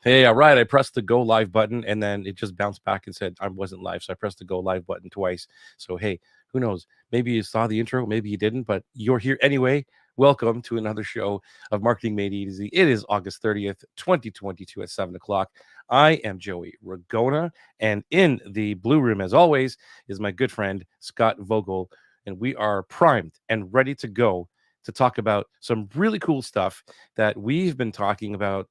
Hey, all right. I pressed the go live button and then it just bounced back and said I wasn't live. So I pressed the go live button twice. So, hey, who knows? Maybe you saw the intro, maybe you didn't, but you're here anyway. Welcome to another show of Marketing Made Easy. It is August 30th, 2022 at 7 o'clock. I am Joey Ragona, and in the blue room, as always, is my good friend Scott Vogel, and we are primed and ready to go to talk about some really cool stuff that we've been talking about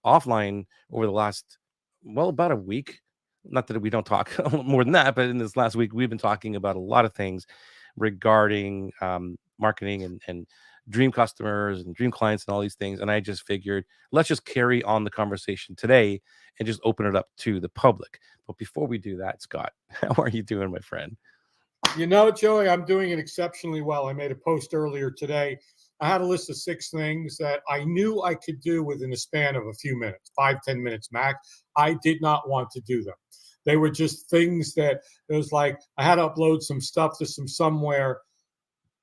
offline over the last, well, about a week. Not that we don't talk more than that, but in this last week, we've been talking about a lot of things regarding marketing and dream customers and dream clients and all these things. And I just figured, let's just carry on the conversation today and just open it up to the public. But before we do that, Scott, how are you doing, my friend? You know, Joey, I'm doing it exceptionally well. I made a post earlier today. I had a list of 6 things that I knew I could do within a span of a few minutes, 5-10 minutes max. I did not want to do them. They were just things that it was like I had to upload some stuff to somewhere,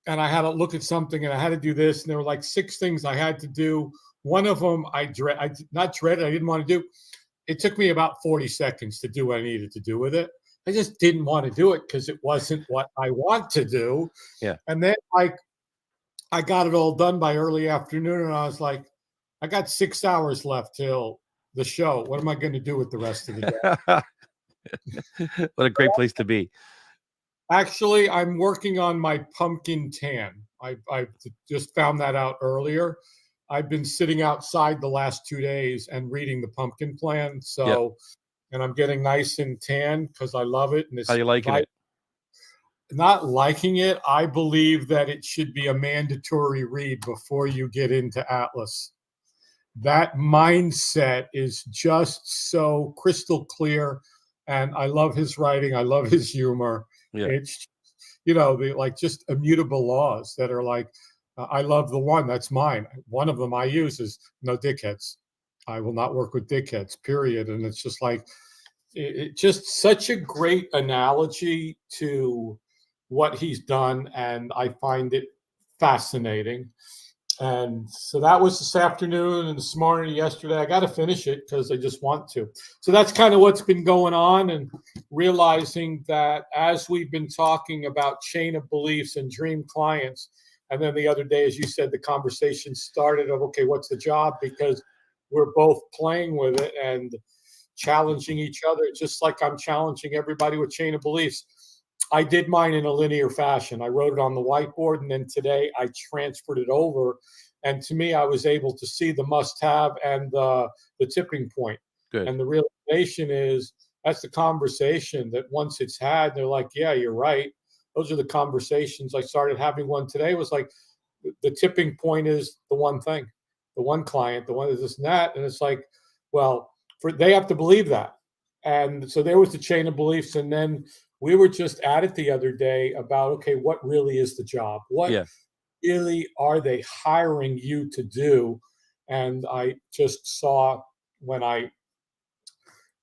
and I had to look at something, and I had to do this. And there were like 6 things I had to do. One of them I not dreaded. I didn't want to do. It took me about 40 seconds to do what I needed to do with it. I just didn't want to do it because it wasn't what I want to do. Yeah. And then I got it all done by early afternoon, and I was like, I got 6 hours left till the show. What am I going to do with the rest of the day? What a great place to be. Actually, I'm working on my pumpkin tan. I just found that out earlier. I've been sitting outside the last 2 days and reading the pumpkin plan. So, and I'm getting nice and tan because I love it. And How you liking it? Not liking it. I believe that it should be a mandatory read before you get into Atlas. That mindset is just so crystal clear. And I love his writing. I love his humor. Yeah. It's, the like just immutable laws that are like, I love the one that's mine. One of them I use is no dickheads. I will not work with dickheads, period. And it's just like, it just such a great analogy to what he's done. And I find it fascinating. And so that was this afternoon and this morning, yesterday. I got to finish it because I just want to. So that's kind of what's been going on, and realizing that as we've been talking about chain of beliefs and dream clients, and then the other day, as you said, the conversation started of, okay, what's the job? Because we're both playing with it and challenging each other, just like I'm challenging everybody with chain of beliefs. I did mine in a linear fashion. I wrote it on the whiteboard, and then today I transferred it over. And to me, I was able to see the must-have and the tipping point. Good. And the realization is that's the conversation that once it's had, they're like, yeah, you're right. Those are the conversations I started having. One today was like, the tipping point is the one thing, the one client, the one that this and that. And it's like, well, they have to believe that. And so there was the chain of beliefs. And then we were just at it the other day about, okay, what really is the job? What really are they hiring you to do? And I just saw when I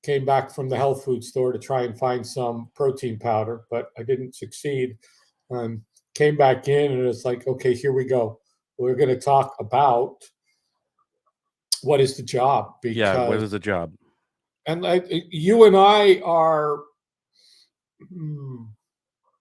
came back from the health food store to try and find some protein powder, but I didn't succeed. Came back in, and it's like, okay, here we go. We're going to talk about what is the job. Because, what is the job? And you and I are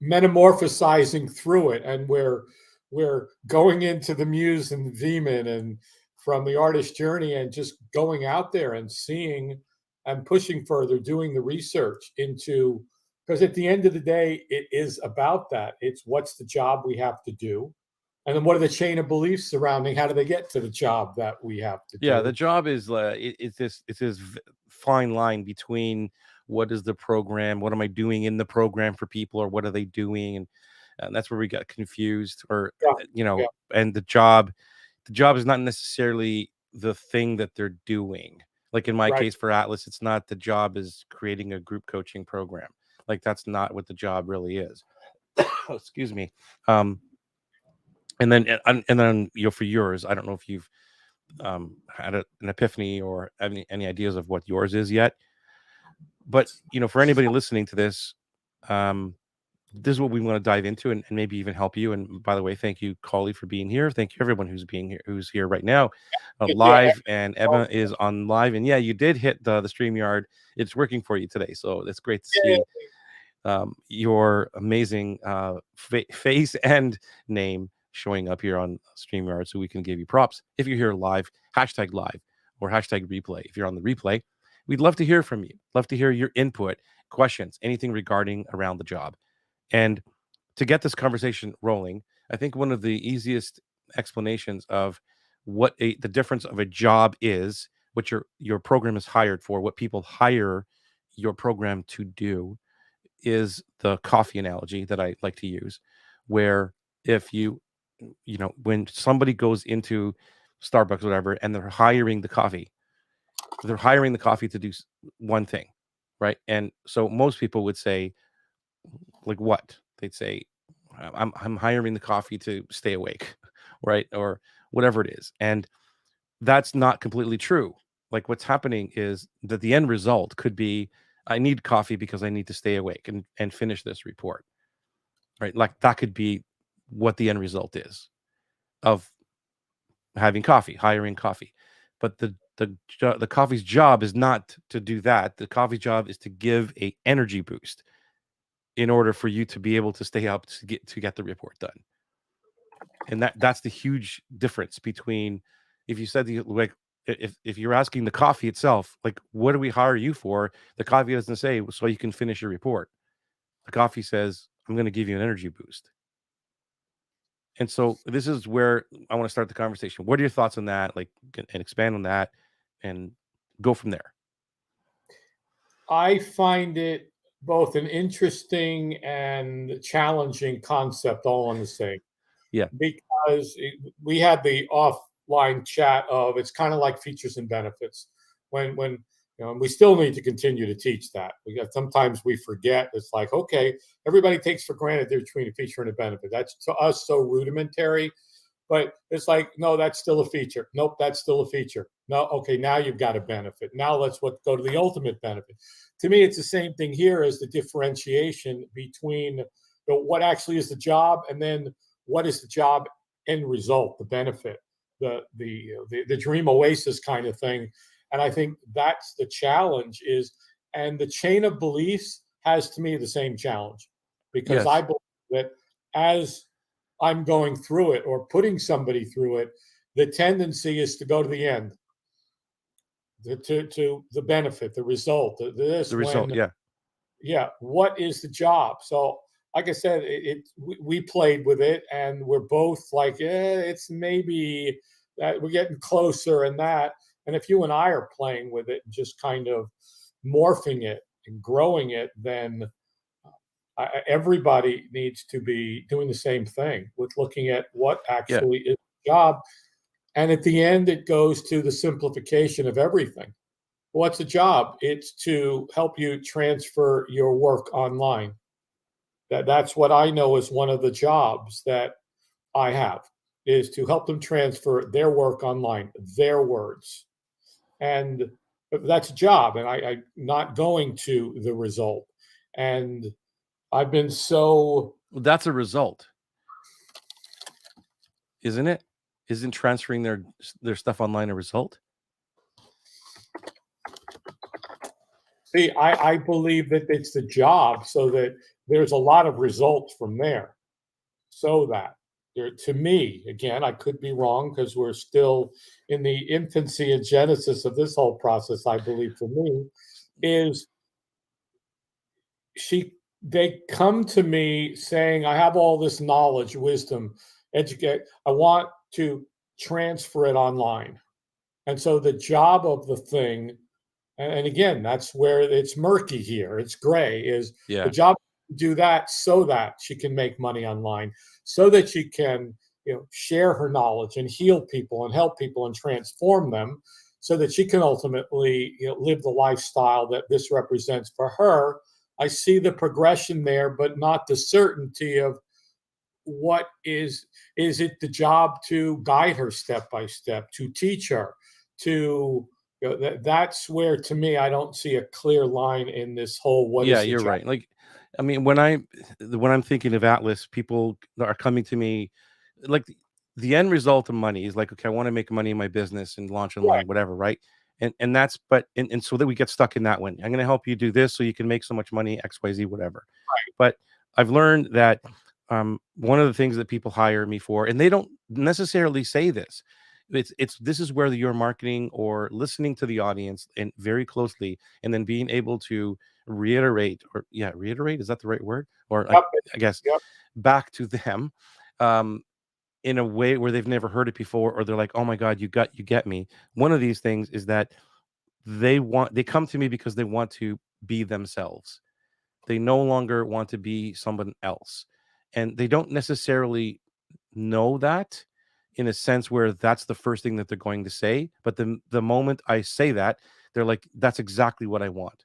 metamorphosizing through it, and we're going into the muse and the demon, and from the artist journey, and just going out there and seeing and pushing further, doing the research into, because at the end of the day, it is about that. It's what's the job we have to do, and then what are the chain of beliefs surrounding how do they get to the job that we have to do. Yeah, the job is it's this fine line between what is the program, what am I doing in the program for people, or what are they doing, and that's where we got confused, or and the job is not necessarily the thing that they're doing. Like in my case for Atlas, it's not the job is creating a group coaching program. Like that's not what the job really is. Excuse me. And then for yours, I don't know if you've had an epiphany or any ideas of what yours is yet. But for anybody listening to this, this is what we want to dive into, and maybe even help you. And by the way, thank you, Collie, for being here. Thank you, everyone who's here right now, Yeah. live. And Emma is on live. And yeah, you did hit the StreamYard. It's working for you today, so it's great to see your amazing face and name showing up here on StreamYard, so we can give you props. If you're here live, hashtag live or hashtag replay. If you're on the replay, we'd love to hear from you. Love to hear your input, questions, anything regarding around the job. And to get this conversation rolling, I think one of the easiest explanations of the difference of a job is, what your program is hired for, what people hire your program to do, is the coffee analogy that I like to use, where if when somebody goes into Starbucks or whatever, and they're hiring the coffee to do one thing, right? And so most people would say, like, what? They'd say, I'm hiring the coffee to stay awake, right? Or whatever it is. And that's not completely true. Like, what's happening is that the end result could be, I need coffee because I need to stay awake and finish this report, right? Like, that could be what the end result is of having coffee, hiring coffee. But the coffee's job is not to do that. The coffee's job is to give a energy boost in order for you to be able to stay up to get the report done. And that's the huge difference between, if you said, like, if you're asking the coffee itself, like, what do we hire you for? The coffee doesn't say, so you can finish your report. The coffee says, I'm going to give you an energy boost. And so this is where I want to start the conversation. What are your thoughts on that? Like, and expand on that and go from there. I find it both an interesting and challenging concept all on the same, Yeah. because we had the offline chat of, it's kind of like features and benefits. When and we still need to continue to teach that. Sometimes we forget. It's like, okay, everybody takes for granted they're between a feature and a benefit. That's to us so rudimentary. But it's like, no, that's still a feature. Nope, that's still a feature. No, okay, now you've got a benefit. Now let's go to the ultimate benefit. To me, it's the same thing here as the differentiation between what actually is the job, and then what is the job end result, the benefit, the dream oasis kind of thing. And I think that's the challenge is, and the chain of beliefs has, to me, the same challenge, because I Yes. believe that as I'm going through it or putting somebody through it, the tendency is to go to the end, to the benefit, the result, The this, result. when, Yeah. yeah, what is the job? So, like I said, we played with it, and we're both like, it's maybe that we're getting closer and that. And if you and I are playing with it, just kind of morphing it and growing it, then everybody needs to be doing the same thing with looking at what Yeah. actually is the job. And at the end, it goes to the simplification of everything. What's a job? It's to help you transfer your work online. That's what I know is one of the jobs that I have, is to help them transfer their work online, their words. And that's a job. And I'm not going to the result. And I've been so, Well, that's a result, isn't it? Isn't transferring their stuff online a result? see, I believe that it's the job, so that there's a lot of results from there. So that there, to me, again, I could be wrong because we're still in the infancy and genesis of this whole process. I believe, for me, is she they come to me saying, I have all this knowledge, wisdom, educate, I want to transfer it online. And so the job of the thing, and again, that's where it's murky here, it's gray, is the Yeah. job to do that so that she can make money online, so that she can, share her knowledge and heal people and help people and transform them, so that she can ultimately, live the lifestyle that this represents for her. I see the progression there, but not the certainty of what is it the job to guide her step by step, to teach her, to, that's where, to me, I don't see a clear line in this whole what Yeah, is the you're job. right. Like, I mean, when I'm thinking of Atlas, people are coming to me like the end result of money is like, okay, I want to make money in my business and launch Right. online, whatever, right? And that's and so that we get stuck in that one. I'm going to help you do this so you can make so much money, XYZ, whatever. But I've learned that one of the things that people hire me for, and they don't necessarily say this, it's this is where your marketing or listening to the audience and very closely, and then being able to reiterate, or yeah, reiterate, is that the right word? Or Yep. I guess Yep. back to them um in a way where they've never heard it before, or they're like, oh my god, you get me. One of these things is that they come to me because they want to be themselves. They no longer want to be someone else, and they don't necessarily know that in a sense where that's the first thing that they're going to say, but the moment I say that, they're like, that's exactly what I want.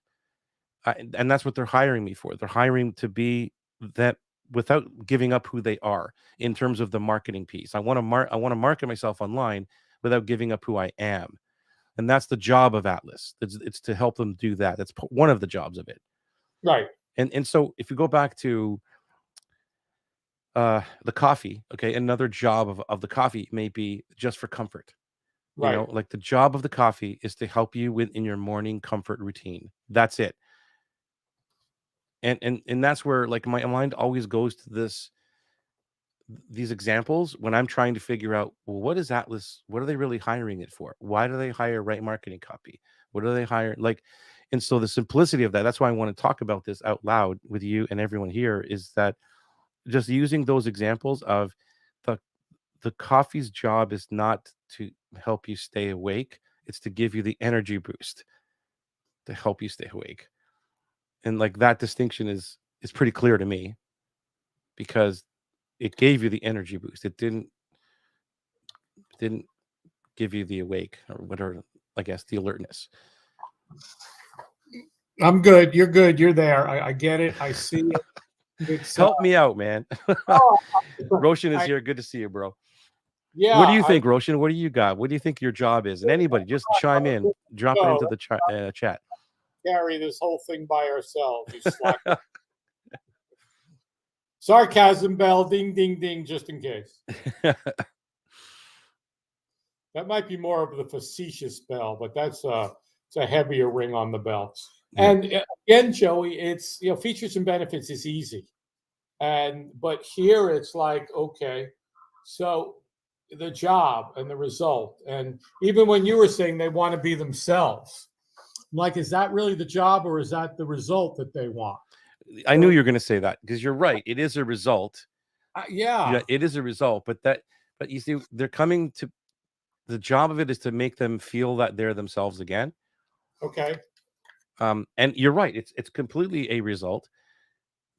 And that's what they're hiring me for. They're hiring to be that without giving up who they are in terms of the marketing piece. I want to market myself online without giving up who I am. And that's the job of Atlas. It's to help them do that. That's one of the jobs of it. Right. And so if you go back to the coffee, okay, another job of the coffee may be just for comfort. You know, Right. like the job of the coffee is to help you in your morning comfort routine. That's it. And that's where like my mind always goes to these examples when I'm trying to figure out, well, what is Atlas? What are they really hiring it for? Why do they hire right marketing copy? What do they hire? Like, and so the simplicity of that, that's why I want to talk about this out loud with you and everyone here, is that just using those examples of the the coffee's job is not to help you stay awake, it's to give you the energy boost to help you stay awake. And like that distinction is pretty clear to me because it gave you the energy boost. It didn't give you the awake or whatever, I guess, the alertness. I'm good. You're good. You're there. I get it. I see it. It's Help me out, man. oh, Roshan is I, here. Good to see you, bro. yeah. What do you I think, Roshan? What do you got? What do you think your job is? And anybody, just chime in, drop it no, into the chat. carry this whole thing by ourselves. You slack. Sarcasm bell, ding, ding, ding, just in case. That might be more of the facetious bell, but it's a heavier ring on the bell. Yeah. And again, Joey, it's features and benefits is easy, but here it's like okay, so the job and the result, and even when you were saying they want to be themselves, like is that really the job or is that the result that they want? I knew you So were going to say that because you're right. It is a result. Yeah, yeah, it is a result. But you see, they're coming to the job of it is to make them feel that they're themselves again. okay. And you're right. It's completely a result.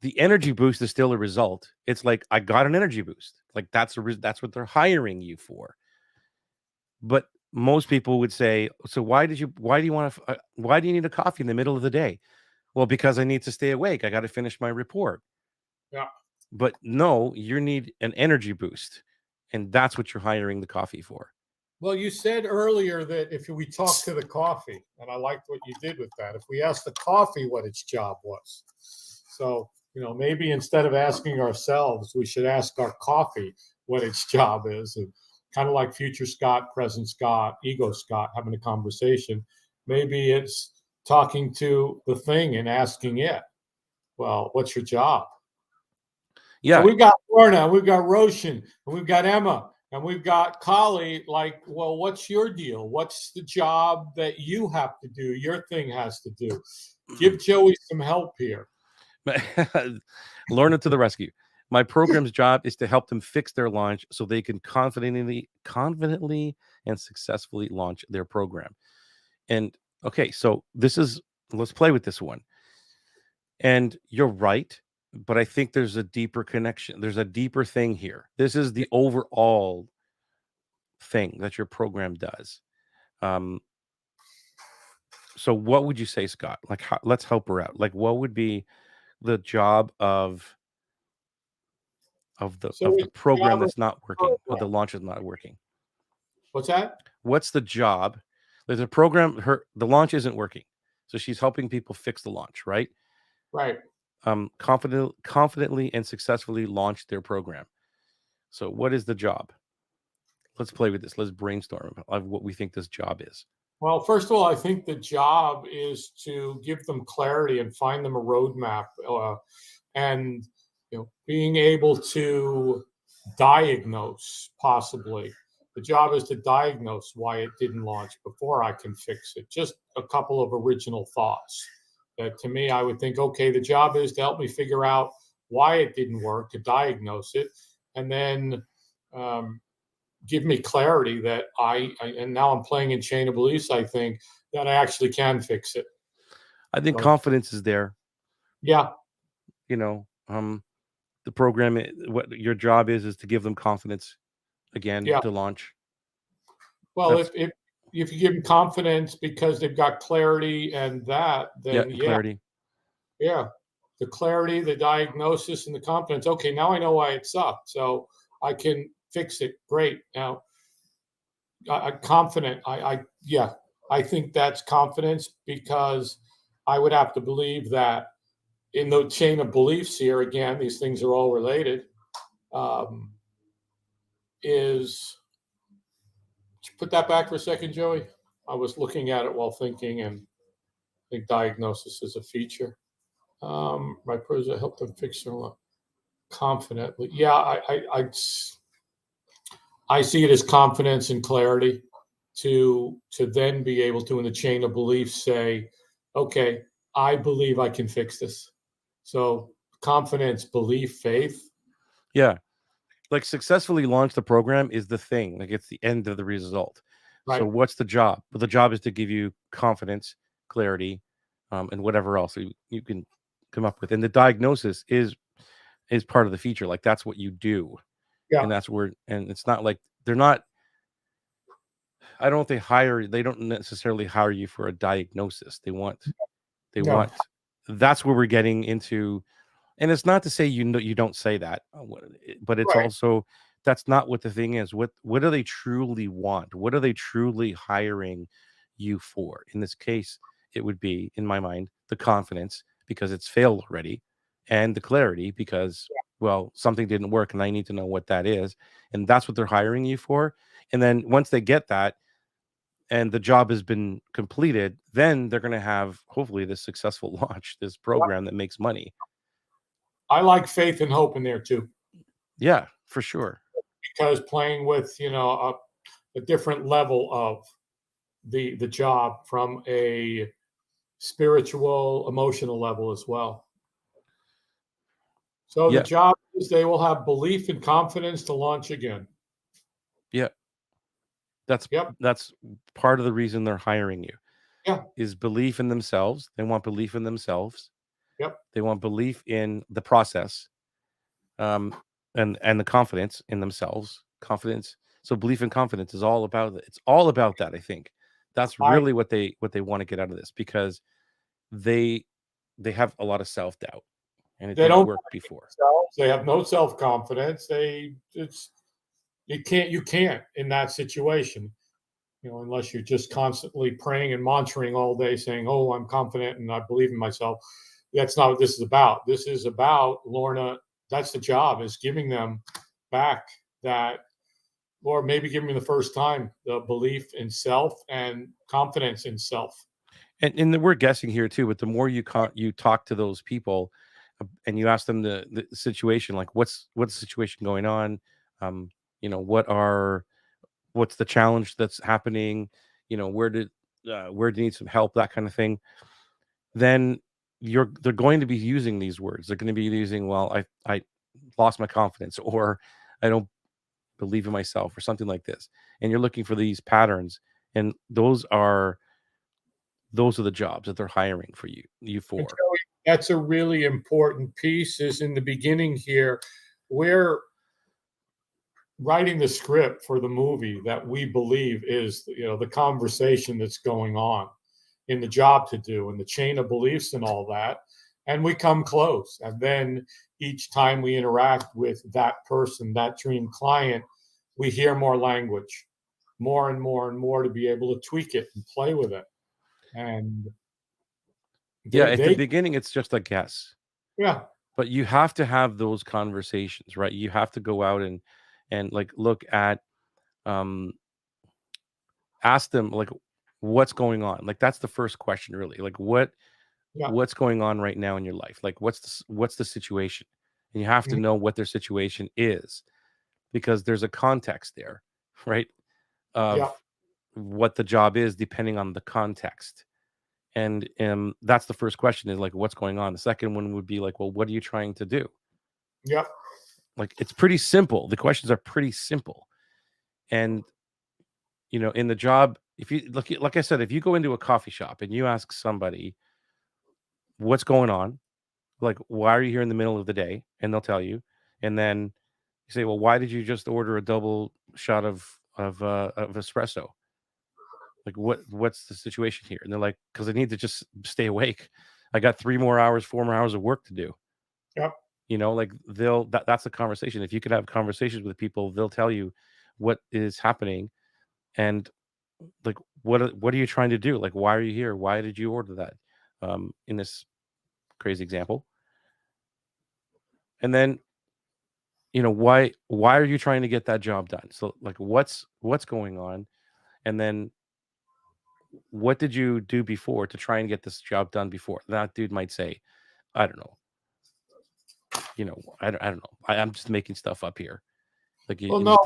The energy boost is still a result. It's like I got an energy boost. Like that's what they're hiring you for. But most people would say, so why do you want to why do you need a coffee in the middle of the day? Well, because I need to stay awake. I got to finish my report. Yeah. But no, you need an energy boost. And that's what you're hiring the coffee for. Well, you said earlier that if we talk to the coffee, and I liked what you did with that, if we asked the coffee what its job was. So, maybe instead of asking ourselves, we should ask our coffee what its job is. And kind of like future Scott, present Scott, ego Scott having a conversation. Maybe it's talking to the thing and asking it, well, what's your job? So Yeah. we've got Lorna, we've got Roshan, and we've got Emma, and we've got Kali. Like, well, what's your deal? What's the job that you have to do? Your thing has to do. Give Joey some help here. Lorna to the rescue. My program's job is to help them fix their launch so they can confidently and successfully launch their program. And okay, so let's play with this one. And you're right, but I think there's a deeper connection. There's a deeper thing here. This is the overall thing that your program does. Um, so what would you say, Scott? Like, let's help her out. Like, what would be the job So of the it's the program job of that's the not working, or program. the launch is not working? What's that? What's the job? There's a program. The launch isn't working, so she's helping people fix the launch, right? Right. confidently and successfully launch their program. So, what is the job? Let's play with this. Let's brainstorm of what we think this job is. Well, first of all, I think the job is to give them clarity and find them a roadmap, and being able to diagnose possibly. The job is to diagnose why it didn't launch before I can fix it. Just a couple of original thoughts that to me, I would think, okay, the job is to help me figure out why it didn't work, to diagnose it, and then um, give me clarity that and now I'm playing in chain of beliefs, I think, that I actually can fix it. I think So, confidence is there. yeah, You know, the program, what your job is to give them confidence again yeah. to launch. Well, That's if you give them confidence because they've got clarity and that, yeah, then yeah, clarity. yeah. The clarity, the diagnosis, and the confidence. Okay, now I know why it sucked, so I can fix it. Great. Now, I'm confident. Yeah, I think that's confidence because I would have to believe that in the chain of beliefs here. Again, these things are all related. Um, is Put that back for a second, Joey. I was looking at it while thinking, and I think diagnosis is a feature. My pros help them fix their life confidently. Yeah, I see it as confidence and clarity to then be able to, in the chain of belief, say, okay, I believe I can fix this. So confidence, belief, faith. Yeah, like successfully launch the program is the thing. Like it's the end of the result. So Right. what's the job? Well, the job is to give you confidence, clarity, and whatever else you can come up with. And the diagnosis is part of the feature. Like that's what you do, Yeah. and that's where. And it's not like they're not. I don't. They hire. They don't necessarily hire you for a diagnosis. They want. They No. want. That's where we're getting into. And it's not to say you know you don't say that, but it's Right. also that's not what the thing is. What do they truly want? What are they truly hiring you for? In this case, it would be, in my mind, the confidence because it's failed already, and the clarity because well something didn't work and I need to know what that is, and that's what they're hiring you for. And then once they get that and the job has been completed, then they're going to have hopefully this successful launch, this Yeah. program that makes money. I like faith and hope in there too, Yeah, for sure. because playing with a different level of the job from a spiritual, emotional level as well. So the Yeah, job is they will have belief and confidence to launch again. yeah. That's Yep. that's part of the reason they're hiring you Yeah. is belief in themselves. They want belief in themselves. Yep. They want belief in the process, um, and the confidence in themselves. Confidence. So belief and confidence is all about it. It's all about that. I think that's I really what they want to get out of this because they they have a lot of self doubt and it They didn't don't work before. themselves. They have no self confidence. You can't in that situation. Unless you're just constantly praying and monitoring all day, saying, "Oh, I'm confident and I believe in myself." That's not what this is about. This is about Lorna. That's the job, is giving them back that, or maybe giving them the first time the belief in self and confidence in self. And we're guessing here too, but the more you talk to those people, and you ask them the situation, like what's the situation going on, um, what's the challenge that's happening, where do you need some help, that kind of thing. Then they're going to be using these words. They're going to be using, well, I lost my confidence, or I don't believe in myself, or something like this. And you're looking for these patterns, and those are the jobs that they're hiring for you And for. Joey, that's a really important piece. Is in the beginning here, we're writing the script for the movie that we believe is the conversation that's going on in the job to do and the chain of beliefs and all that, and we come close, and then each time we interact with that person, that dream client, we hear more language, more and more and more, to be able to tweak it and play with it. And Yeah, they at the they beginning, it's just a guess. Yeah. But you have to have those conversations, right? You have to go out and like look at, um ask them like what's going on. Like that's the first question really. Like Yeah. what's going on right now in your life? Like what's the situation? And you have to Mhm. know what their situation is, because there's a context there, right? Yeah. Of what the job is depending on the context. And that's the first question, is like what's going on. The second one would be like, well, what are you trying to do? Yeah. Like it's pretty simple. The questions are pretty simple. And in the job, if you look, like I said, if you go into a coffee shop and you ask somebody what's going on, like why are you here in the middle of the day, and they'll tell you, and then you say, well, why did you just order a double shot of espresso? Like what's the situation here? And they're like, because I need to just stay awake. I got 3 more hours, 4 more hours of work to do. Yeah. Like that's a conversation. If you could have conversations with people, they'll tell you what is happening, and like what are you trying to do? Like why are you here? Why did you order that? In this crazy example. And then, why are you trying to get that job done? So like what's going on? And then what did you do before to try and get this job done before? That dude might say, I don't know, I don't know. I'm just making stuff up here. Like Well, it no,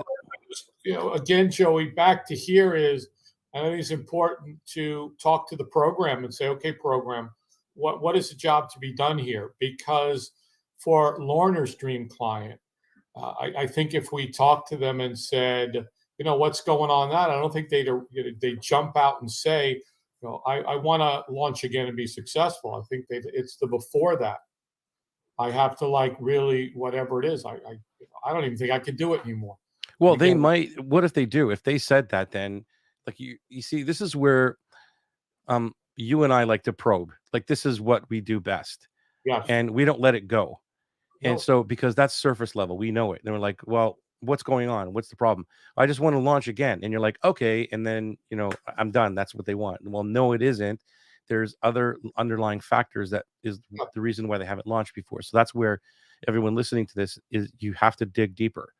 was again, Joey, back to here is, I think it's important to talk to the program and say, okay, program, what is the job to be done here? Because for Lorna's dream client, I think if we talked to them and said, what's going on that, I don't think they jump out and say, I want to launch again and be successful. I think it's the before that. I have to like really whatever it is. I don't even think I could do it anymore. And Well, they again, might. What if they do? If they said that, then like you see, this is where you and I like to probe. Like this is what we do best, yes, and we don't let it go. And no, so because that's surface level, we know it. And we're like, well, what's going on? What's the problem? I just want to launch again. And you're like, okay. And then, I'm done. That's what they want. Well, no, it isn't. There's other underlying factors that is yeah, the reason why they haven't launched before. So that's where everyone listening to this is, you have to dig deeper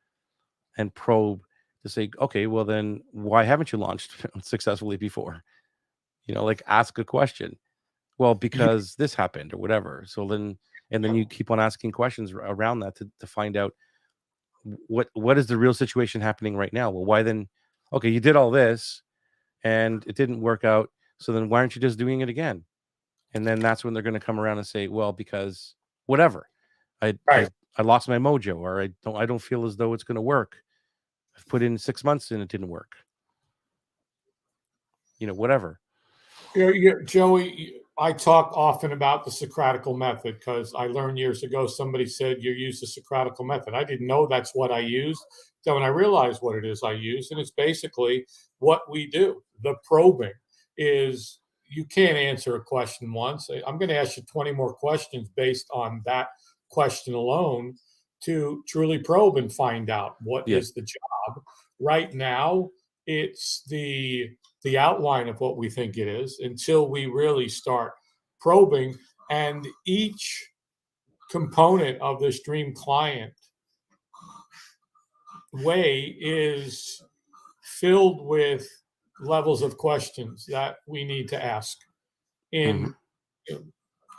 and probe to say, okay, well then why haven't you launched successfully before? Like ask a question. Well, you, because this happened or whatever. So then, and then you keep on asking questions around that to find out what is the real situation happening right now. Well, why then? Okay, you did all this and it didn't work out. So then why aren't you just doing it again? And then that's when th're going to come around and say, well, because whatever, I right. I I lost my mojo, or I don't feel as though it's going to work. I've put in 6 months and it didn't work. Whatever. Joey, I talk often about the Socratical method because I learned years ago somebody said you use the Socratical method. I didn't know that's what I used. So when I realized what it is I use, and it's basically what we do. The probing is you can't answer a question once. I'm going to ask you 20 more questions based on that question alone to truly probe and find out what Yeah. is the job. Right now, it's the outline of what we think it is until we really start probing. And each component of this dream client way is filled with levels of questions that we need to ask Hmm. in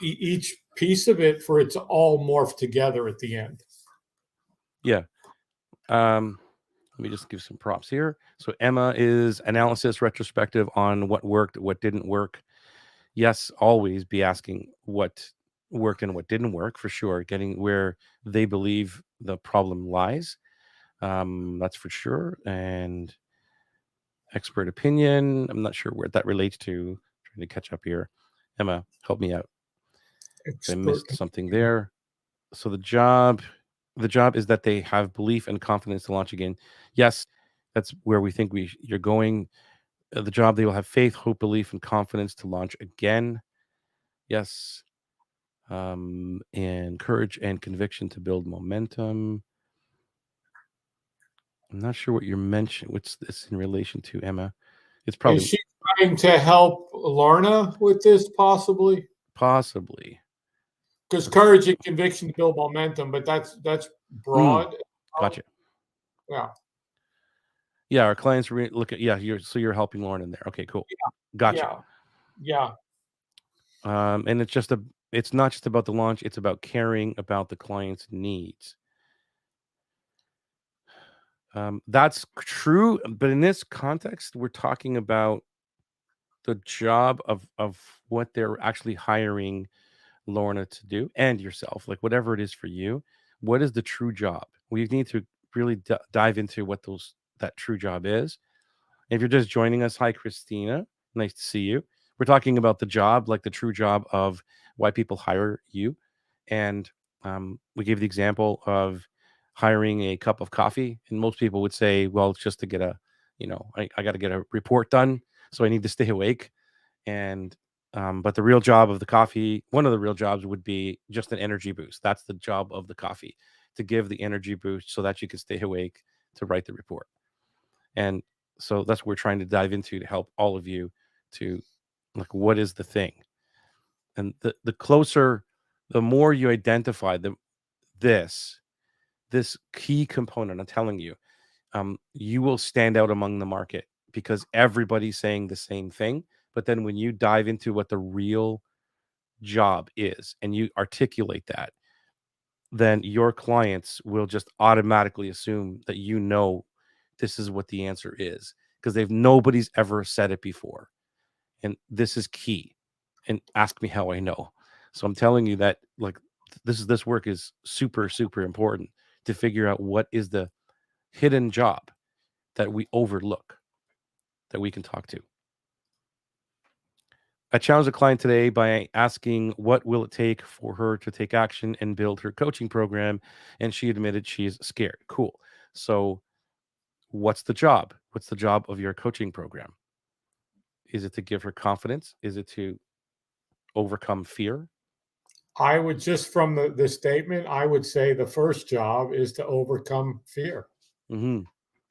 each piece of it for it to all morph together at the end. Yeah. Let me just give some props here. So Emma is analysis retrospective on what worked, what didn't work. Yes, always be asking what worked and what didn't work, for sure. Getting where they believe the problem lies. That's for sure. And expert opinion. I'm not sure where that relates to. Trying to catch up here. Emma, help me out. I Expert. missed something there. So the job is that they have belief and confidence to launch again. Yes, that's where we think you're going. The job, they will have faith, hope, belief, and confidence to launch again. Yes. And courage and conviction to build momentum. I'm not sure what you're mentioning. What's this in relation to, Emma? It's Is probably she trying to help Lorna with this possibly? possibly. because courage and conviction to build momentum, but that's Mm, broad. Um, gotcha. yeah, Yeah, our clients look at you're helping Lauren in there. Okay, cool. Gotcha. yeah, yeah. And it's not just about the launch, it's about caring about the client's needs. That's true, but in this context, we're talking about the job of what they're actually hiring Lorna to do, and yourself, like whatever it is for you. What is the true job? We need to really dive into what those that true job is. If you're just joining us, hi Christina, nice to see you. We're talking about the job, like the true job of why people hire you, and we gave the example of hiring a cup of coffee, and most people would say, well, it's just to get a, I got to get a report done, so I need to stay awake. And but the real job of the coffee, one of the real jobs would be just an energy boost. That's the job of the coffee, to give the energy boost so that you can stay awake to write the report. And so that's what we're trying to dive into to help all of you to, like, what is the thing? And the closer, the more you identify this this key component, I'm telling you, you will stand out among the market because everybody's saying the same thing. But then when you dive into what the real job is and you articulate that, then your clients will just automatically assume that this is what the answer is, because nobody's ever said it before. And this is key. And ask me how I know. So I'm telling you that, like, this work is super, super important to figure out what is the hidden job that we overlook, that we can talk to. I challenged a client today by asking what will it take for her to take action and build her coaching program, and she admitted she's scared. Cool. So what's the job? What's the job of your coaching program? Is it to give her confidence? Is it to overcome fear? I would just from the statement, I would say the first job is to overcome fear Hmm.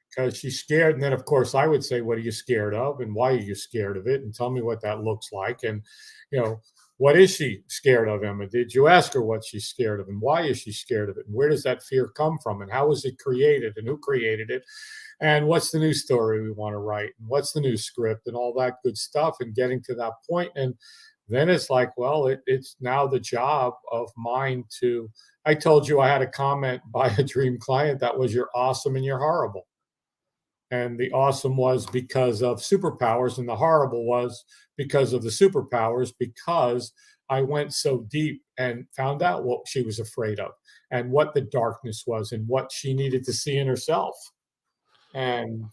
because she's scared. And then, of course, I would say, what are you scared of and why are you scared of it? And tell me what that looks like. And, you know, what is she scared of, Emma? Did you ask her what she's scared of and why is she scared of it? And where does that fear come from? And how was it created and who created it? And what's the new story we want to write? And what's the new script and all that good stuff and getting to that point. And then it's like, well, it's now the job of mine to. I told you I had a comment by a dream client that was, you're awesome and you're horrible. And the awesome was because of superpowers, and the horrible was because of the superpowers, because I went so deep and found out what she was afraid of and what the darkness was and what she needed to see in herself. And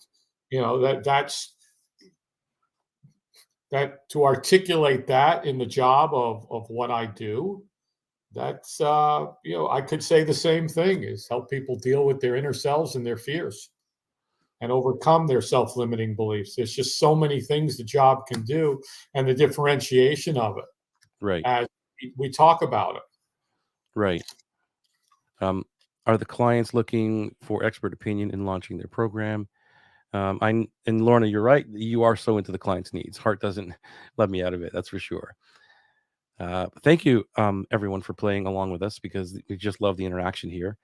that to articulate that in the job of what I do, that's I could say the same thing, is help people deal with their inner selves and their fears and overcome their self-limiting beliefs. There's just so many things the job can do, and the differentiation of it Right. as we talk about it. Right. Um, are the clients looking for expert opinion in launching their program? And Lorna, you're right. You are so into the client's needs. Heart doesn't let me out of it. That's for sure. Thank you, everyone, for playing along with us, because we just love the interaction here.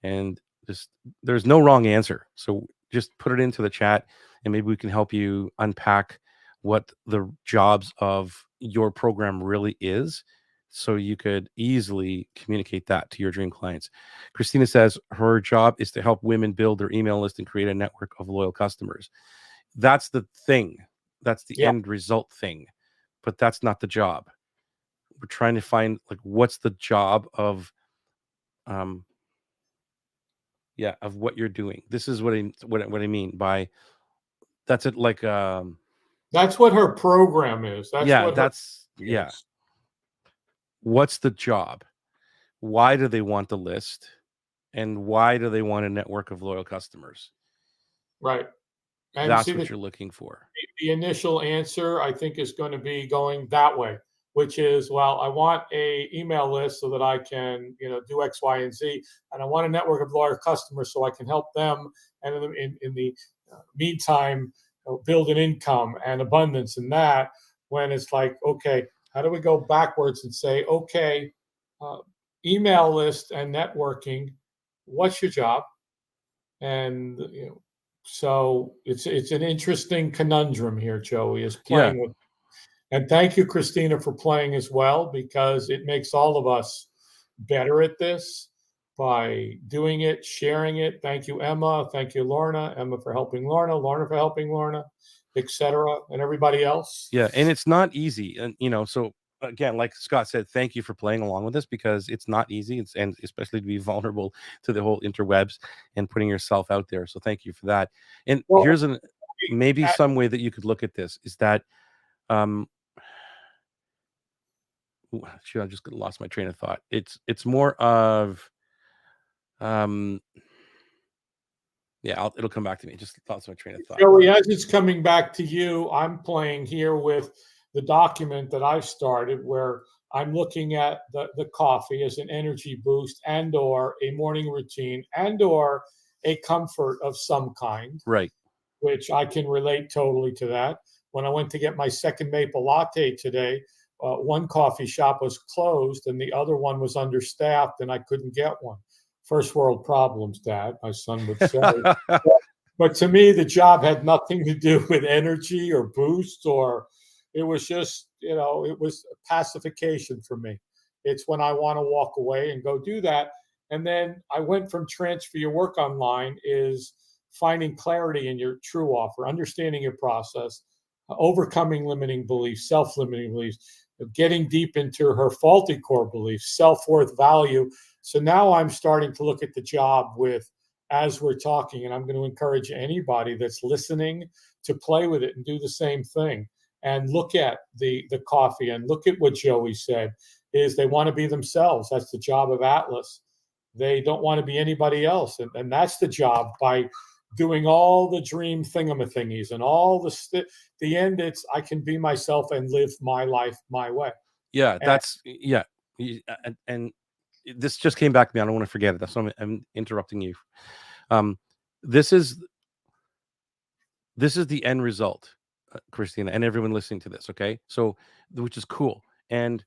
And just, there's no wrong answer. So just put it into the chat, and maybe we can help you unpack what the jobs of your program really is, so you could easily communicate that to your dream clients. Christina says her job is to help women build their email list and create a network of loyal customers. That's the thing. That's the Yeah, end result thing. But that's not the job. We're trying to find, like, what's the job of um of what you're doing. This is what I mean by that's it, like, that's what her program is. That's yeah, what her that's yeah. is. What's the job? Why do they want the list? And why do they want a network of loyal customers? Right. And see, That's what you're looking for. the initial answer, I think, is going to be going that way, which is, well, I want a email list so that I can, do X, Y, and Z, and I want a network of loyal customers so I can help them, and in the meantime, build an income and abundance in that. When it's like, okay, how do we go backwards and say, okay, uh, email list and networking. What's your job? And so it's an interesting conundrum here. Joey is Yeah. playing with, and thank you, Christina, for playing as well, because it makes all of us better at this by doing it, sharing it. Thank you, Emma. Thank you, Lorna. Emma for helping Lorna. Lorna for helping Lorna, etc., and everybody else. Yeah, and it's not easy. And so again, like Scott said, thank you for playing along with this because it's not easy. And especially to be vulnerable to the whole interwebs and putting yourself out there. So thank you for that. And Well, here's maybe some way that you could look at this is that um shoot, I just lost my train of thought. It's more of um yeah, it'll come back to me. Just lost my train of thought. Joey, as it's coming back to you, I'm playing here with the document that I've started where I'm looking at the coffee as an energy boost and or a morning routine and or a comfort of some kind, Right. which I can relate totally to that. When I went to get my second maple latte today, one coffee shop was closed and the other one was understaffed and I couldn't get one. First world problems, Dad, my son would say. But to me, the job had nothing to do with energy or boost, or it was just, it was pacification for me. It's when I want to walk away and go do that. And then I went from transfer your work online is finding clarity in your true offer, understanding your process, overcoming limiting beliefs, self limiting beliefs, getting deep into her faulty core beliefs, self worth, value. So now I'm starting to look at the job with, as we're talking, and I'm going to encourage anybody that's listening to play with it and do the same thing and look at the coffee and look at what Joey said is they want to be themselves. That's the job of Atlas. They don't want to be anybody else. And that's the job by doing all the dream thingamathingies and all the end. It's I can be myself and live my life my way. Yeah, And and this just came back to me. I don't want to forget it. That's why I'm interrupting you. Um, this is the end result, Christina, and everyone listening to this. Okay, so which is cool, and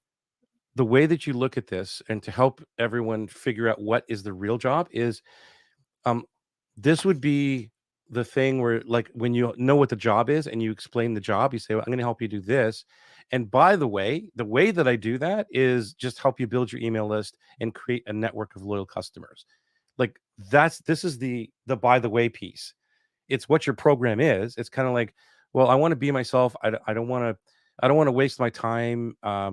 the way that you look at this, and to help everyone figure out what is the real job is, um, this would be the thing where, like, when you know what the job is and you explain the job, you say, well, I'm going to help you do this. And by the way that I do that is just help you build your email list and create a network of loyal customers. Like this is the by the way piece. It's what your program is. It's kind of like, well, I want to be myself. I don't want to. I don't want to waste my time. I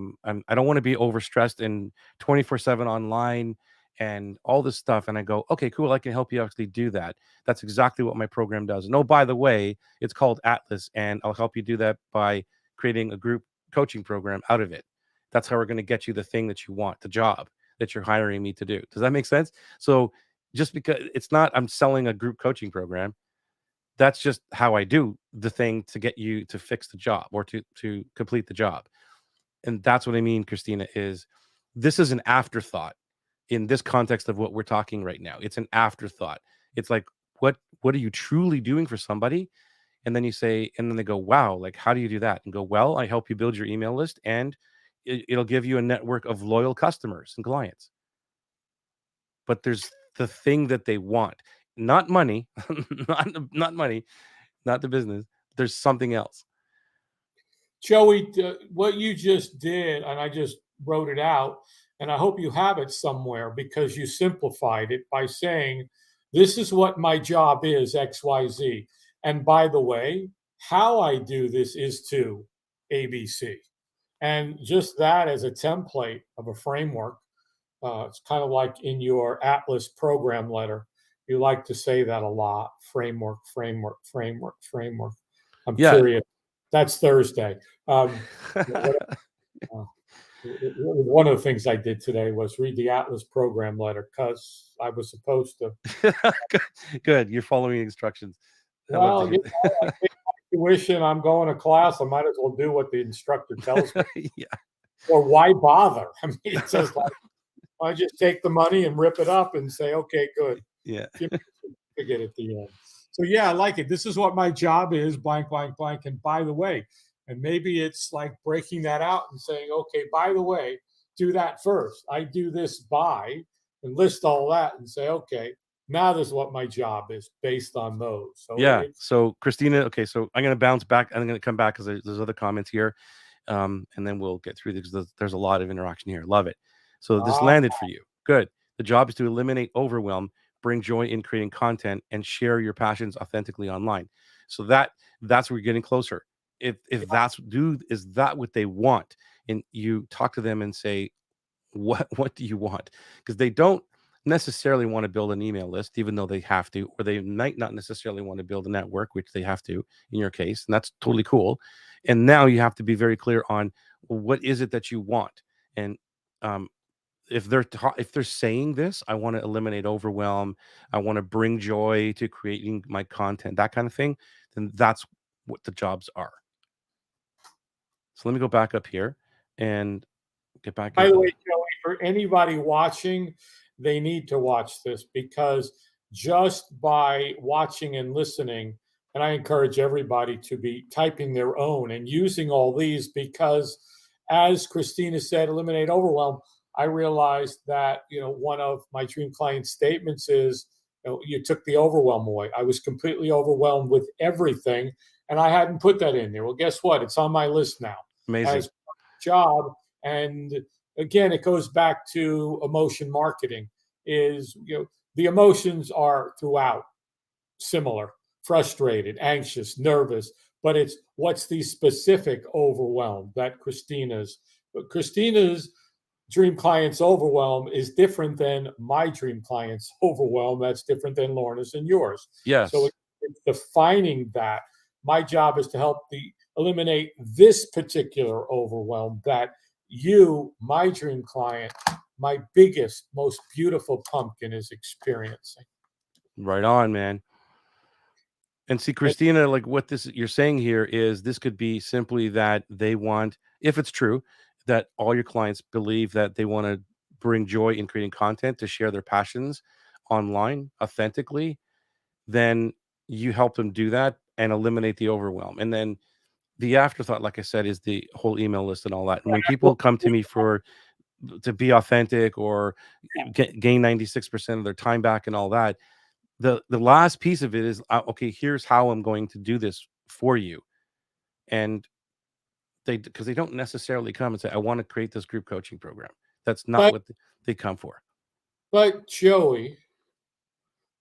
don't want to be overstressed and 24/7 online and all this stuff. And I go, okay, cool. I can help you actually do that. That's exactly what my program does. And oh, by the way, it's called Atlas, and I'll help you do that by creating a group coaching program out of it. That's how we're going to get you the thing that you want, the job that you're hiring me to do. Does that make sense? So just because it's not, I'm selling a group coaching program, that's just how I do the thing to get you to fix the job or to complete the job. And that's what I mean, Christina, is this is an afterthought in this context of what we're talking right now. It's an afterthought. It's like, what are you truly doing for somebody? And then you say, and then they go, wow, like how do you do that? And go, well, I help you build your email list and it'll give you a network of loyal customers and clients. But there's the thing that they want, not money, not money, not the business. There's something else. Joey, what you just did, and I just wrote it out, and I hope you have it somewhere because you simplified it by saying, this is what my job is, XYZ. And by the way, how I do this is to ABC. And just that as a template of a framework, it's kind of like in your Atlas program letter. You like to say that a lot, framework, framework, framework, framework. I'm Yeah. curious. That's Thursday. What, uh, one of the things I did today was read the Atlas program letter because I was supposed to. Good. You're following instructions. I love to Well, hear I that. paid my tuition. I'm going to class. I might as well do what the instructor tells me. Yeah. Or why bother? I mean, it's just like I just take the money and rip it up and say, okay, good. Yeah. Give me a certificate at the end. So yeah, I like it. This is what my job is, blank, blank, blank. And by the way, and maybe it's like breaking that out and saying, okay, by the way, do that first. I do this by and list all that and say, okay, now this is what my job is based on those. So Yeah. it's So Christina, okay, so I'm gonna bounce back. I'm gonna come back because there's other comments here, and then we'll get through this. There's a lot of interaction here. Love it. So this ah, landed for you. Good. The job is to eliminate overwhelm, bring joy in creating content, and share your passions authentically online. So that's where you're getting closer. If that's dude, is that what they want? And you talk to them and say, what do you want? Because they don't necessarily want to build an email list, even though they have to, or they might not necessarily want to build a network, which they have to in your case, and that's totally cool. And now you have to be very clear on, well, what is it that you want. And um, if they're saying this, I want to eliminate overwhelm, I want to bring joy to creating my content, that kind of thing, then that's what the jobs are. So let me go back up here and get back by the into way, the Joey, for anybody watching, they need to watch this because just by watching and listening, and I encourage everybody to be typing their own and using all these because, as Christina said, eliminate overwhelm. I realized that one of my dream client statements is you took the overwhelm away. I was completely overwhelmed with everything, and I hadn't put that in there. Well, guess what? It's on my list now amazing. as job. And again, it goes back to emotion marketing. Is the emotions are throughout similar: frustrated, anxious, nervous. But it's what's the specific overwhelm that Christina's dream client's overwhelm is different than my dream client's overwhelm. That's different than Lorna's and yours. So Yes. it's defining that. My job is to help eliminate this particular overwhelm that you, my dream client, my biggest, most beautiful pumpkin is experiencing. Right on, man. And see, And Christina, like what this you're saying here is this could be simply that they want, if it's true, that all your clients believe that they want to bring joy in creating content to share their passions online authentically, then you help them do that and eliminate the overwhelm. And then the afterthought, like I said, is the whole email list and all that. And when people come to me for to be authentic or gain 96% of their time back and all that, the last piece of it is okay, here's how I'm going to do this for you. And because they don't necessarily come and say, I want to create this group coaching program. That's not but what they come for. but Joey,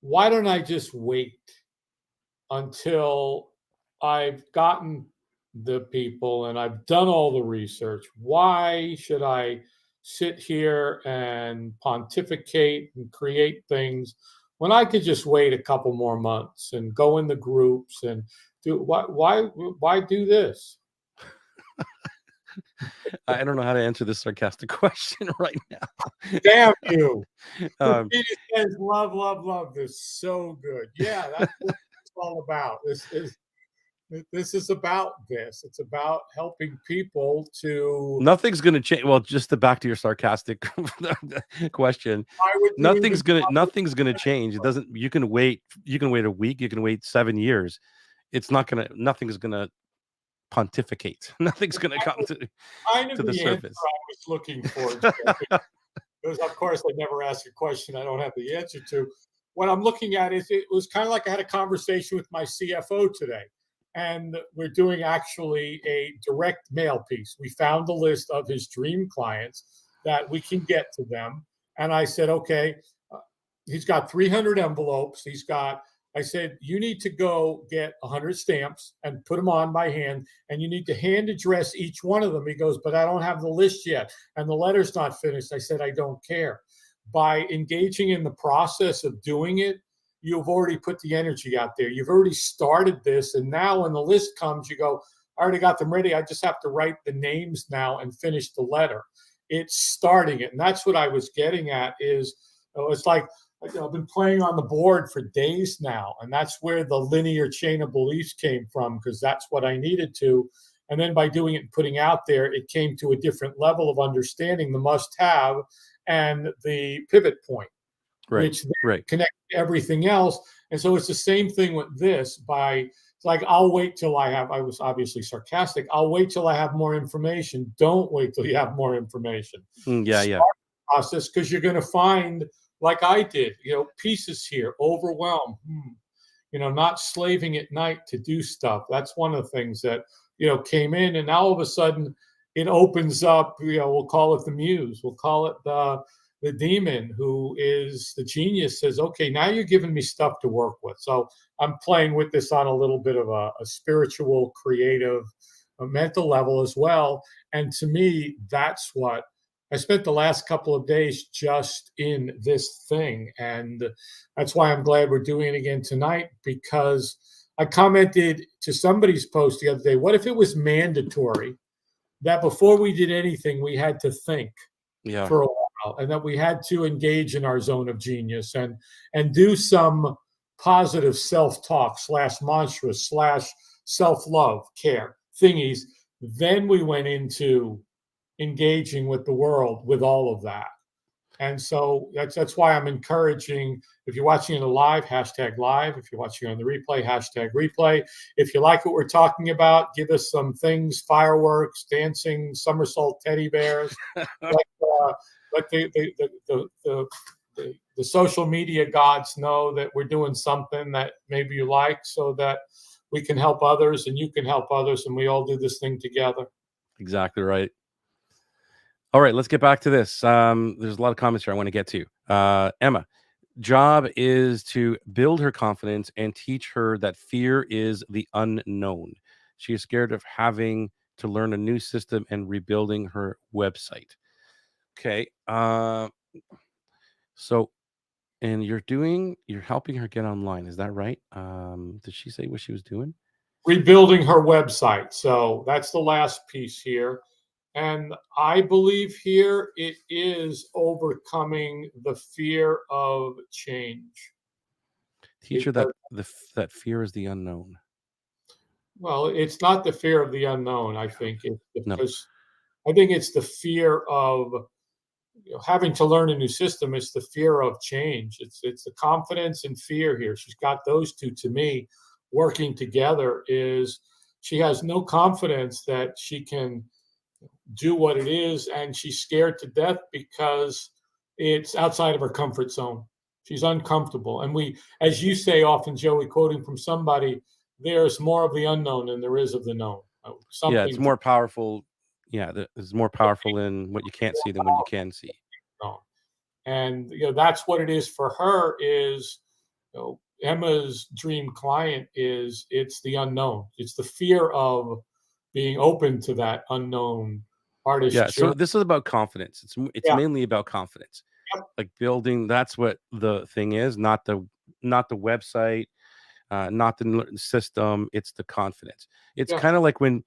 why don't I just wait until I've gotten the people and I've done all the research? Why should I sit here and pontificate and create things when I could just wait a couple more months and go in the groups and do why do this? I don't know how to answer this sarcastic question right now. Damn you. um, Christina says love, love, love this. So good. Yeah, that's what it's all about. This is about this. It's about helping people to. Nothing's going to change. Well, just to back to your sarcastic question, Why would you even nothing's gonna change. It doesn't. You can wait a week, you can wait 7 years. It's not gonna. Nothing's gonna pontificate. Nothing's gonna come kind of to the the answer surface. I was looking for? Because of course I never ask a question I don't have the answer to. What I'm looking at is it was kind of like I had a conversation with my CFO today. And we're doing actually a direct mail piece. We found the list of his dream clients that we can get to them. And I said, okay, he's got 300 envelopes. I said, you need to go get 100 stamps and put them on by hand. And you need to hand address each one of them. He goes, but I don't have the list yet. And the letter's not finished. I said, I don't care. By engaging in the process of doing it, you've already put the energy out there. You've already started this. And now when the list comes, you go, I already got them ready. I just have to write the names now and finish the letter. It's starting it. And that's what I was getting at is it's like, I've been playing on the board for days now. And that's where the linear chain of beliefs came from, because that's what I needed to. And then by doing it and putting out there, it came to a different level of understanding the must have and the pivot point, Right. which Right. connect everything else. And so it's the same thing with this. By It's like, I'll wait till I was obviously sarcastic. I'll wait till I have more information. Don't wait till you have more information. Yeah, yeah. Start the process, because you're going to find, like I did, pieces here, overwhelm. Not slaving at night to do stuff. That's one of the things that, came in. And now all of a sudden it opens up, we'll call it the muse, we'll call it the demon, who is the genius, says, okay, now you're giving me stuff to work with. So I'm playing with this on a little bit of a spiritual, creative, a mental level as well. And to me, that's what I spent the last couple of days just in this thing. And that's why I'm glad we're doing it again tonight, because I commented to somebody's post the other day, what if it was mandatory that before we did anything, we had to think Yeah. for a while, and that we had to engage in our zone of genius and do some positive self-talk slash mantras slash self-love care thingies. Then we went into engaging with the world with all of that. And so that's why I'm encouraging, if you're watching in the live, hashtag live. If you're watching on the replay, hashtag replay. If you like what we're talking about, give us some things, fireworks, dancing, somersault teddy bears. Let the social media gods know that we're doing something that maybe you like, so that we can help others and you can help others, and we all do this thing together. Exactly right. All right, let's get back to this. There's a lot of comments here I want to get to. Emma, job is to build her confidence and teach her that fear is the unknown. She is scared of having to learn a new system and rebuilding her website. Okay. So, and you're helping her get online. Is that right? Did she say what she was doing? Rebuilding her website. So that's the last piece here. And I believe here it is overcoming the fear of change. Teach her that Because, that fear is the unknown. well, it's not the fear of the unknown, I think. It's No. because I think it's the fear of, having to learn a new system. It's the fear of change. It's the confidence and fear here. She's got those two, to me, working together. Is she has no confidence that she can do what it is, and she's scared to death because it's outside of her comfort zone. She's uncomfortable. And we, as you say often, Joey, quoting from somebody, there's more of the unknown than there is of the known. Yeah, it's Something to more powerful. Yeah, it's more powerful in what you can't see than what you can see. know. And that's what it is for her. Is Emma's dream client is, it's the unknown. It's the fear of being open to that unknown artist Yeah, so journey. this is about confidence. It's Yeah. mainly about confidence. Yep. Like building, that's what the thing is, not the website, not the system, it's the confidence. It's Yeah. kind of like when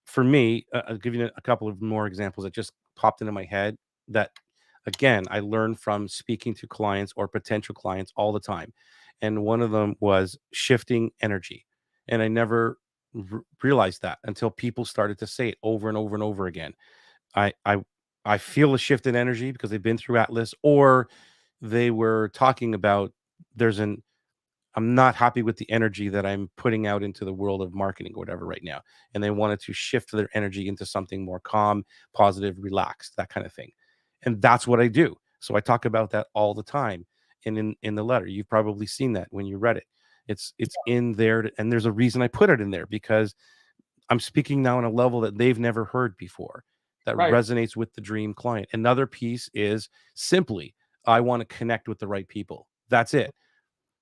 for me, I'll give you a couple of more examples that just popped into my head that again, I learned from speaking to clients or potential clients all the time. And one of them was shifting energy. And I never realized that until people started to say it over and over and over again. I I I feel a shift in energy because they've been through Atlas, or they were talking about there's an I'm not happy with the energy that I'm putting out into the world of marketing or whatever right now. And they wanted to shift their energy into something more calm, positive, relaxed, that kind of thing. And that's what I do. So I talk about that all the time. And in the letter, you've probably seen that when you read it. It's in there, and there's a reason I put it in there because I'm speaking now on a level that they've never heard before that Right. resonates with the dream client. Another piece is simply, I want to connect with the right people. That's it.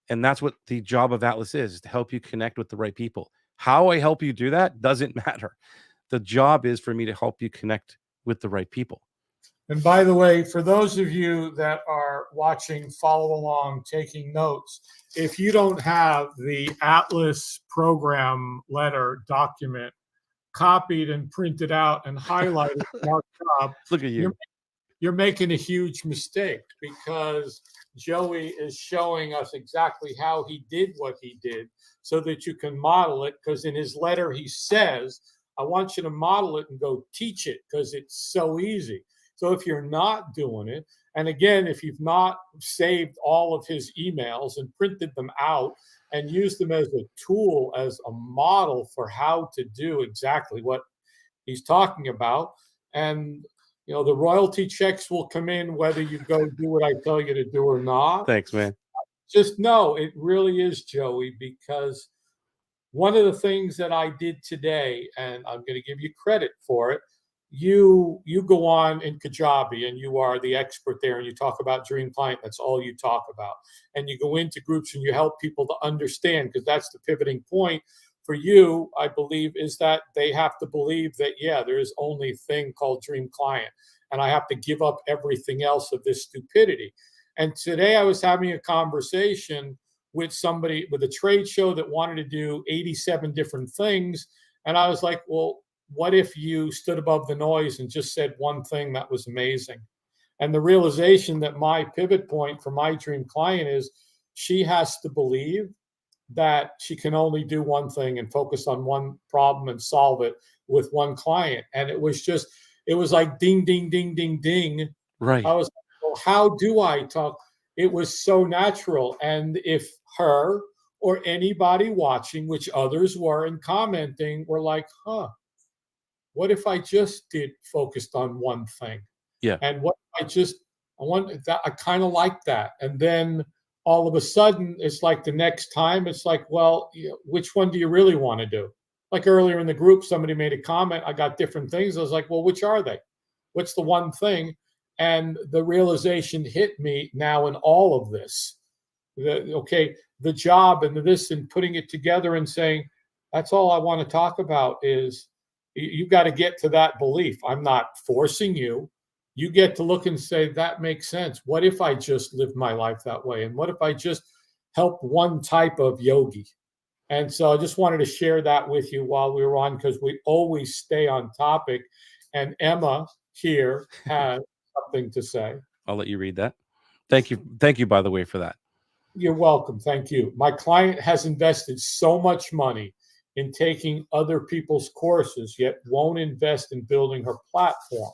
And that's what the job of Atlas is to help you connect with the right people. How I help you do that doesn't matter. The job is for me to help you connect with the right people. And by the way, for those of you that are watching, follow along, taking notes, if you don't have the Atlas program letter document copied and printed out and highlighted, marked up, Look at you're you. you're making a huge mistake, because Joey is showing us exactly how he did what he did so that you can model it. Because in his letter, he says, I want you to model it and go teach it because it's so easy. So if you're not doing it, and again, if you've not saved all of his emails and printed them out and used them as a tool, as a model for how to do exactly what he's talking about, and the royalty checks will come in whether you go do what I tell you to do or not. Thanks, man. Just know it really is, Joey, because one of the things that I did today, and I'm going to give you credit for it. You go on in Kajabi and you are the expert there, and you talk about dream client. That's all you talk about, and you go into groups and you help people to understand, because that's the pivoting point for you, I believe, is that they have to believe that, yeah, there is only a thing called dream client, and I have to give up everything else of this stupidity. And today I was having a conversation with somebody with a trade show that wanted to do 87 different things. And I was like, well, what if you stood above the noise and just said one thing that was amazing? And the realization that my pivot point for my dream client is she has to believe that she can only do one thing and focus on one problem and solve it with one client. And it was like ding, ding, ding, ding, ding. Right. I was like, well, how do I talk? It was so natural. And if her or anybody watching, which others were and commenting, were like, huh, what if I just did focused on one thing? Yeah. And what if I want that, I kind of like that. And then all of a sudden, it's like the next time, it's like, well, which one do you really want to do? Like earlier in the group, somebody made a comment. I got different things. I was like, well, which are they? What's the one thing? And the realization hit me now in all of this. The job and this and putting it together and saying, that's all I want to talk about is you got to get to that belief. I'm not forcing you. You get to look and say, that makes sense. What if I just lived my life that way? And what if I just help one type of yogi? And so I just wanted to share that with you while we were on, because we always stay on topic. And Emma here has something to say. I'll let you read that. Thank you. Thank you, by the way, for that. You're welcome. Thank you. My client has invested so much money in taking other people's courses, yet won't invest in building her platform.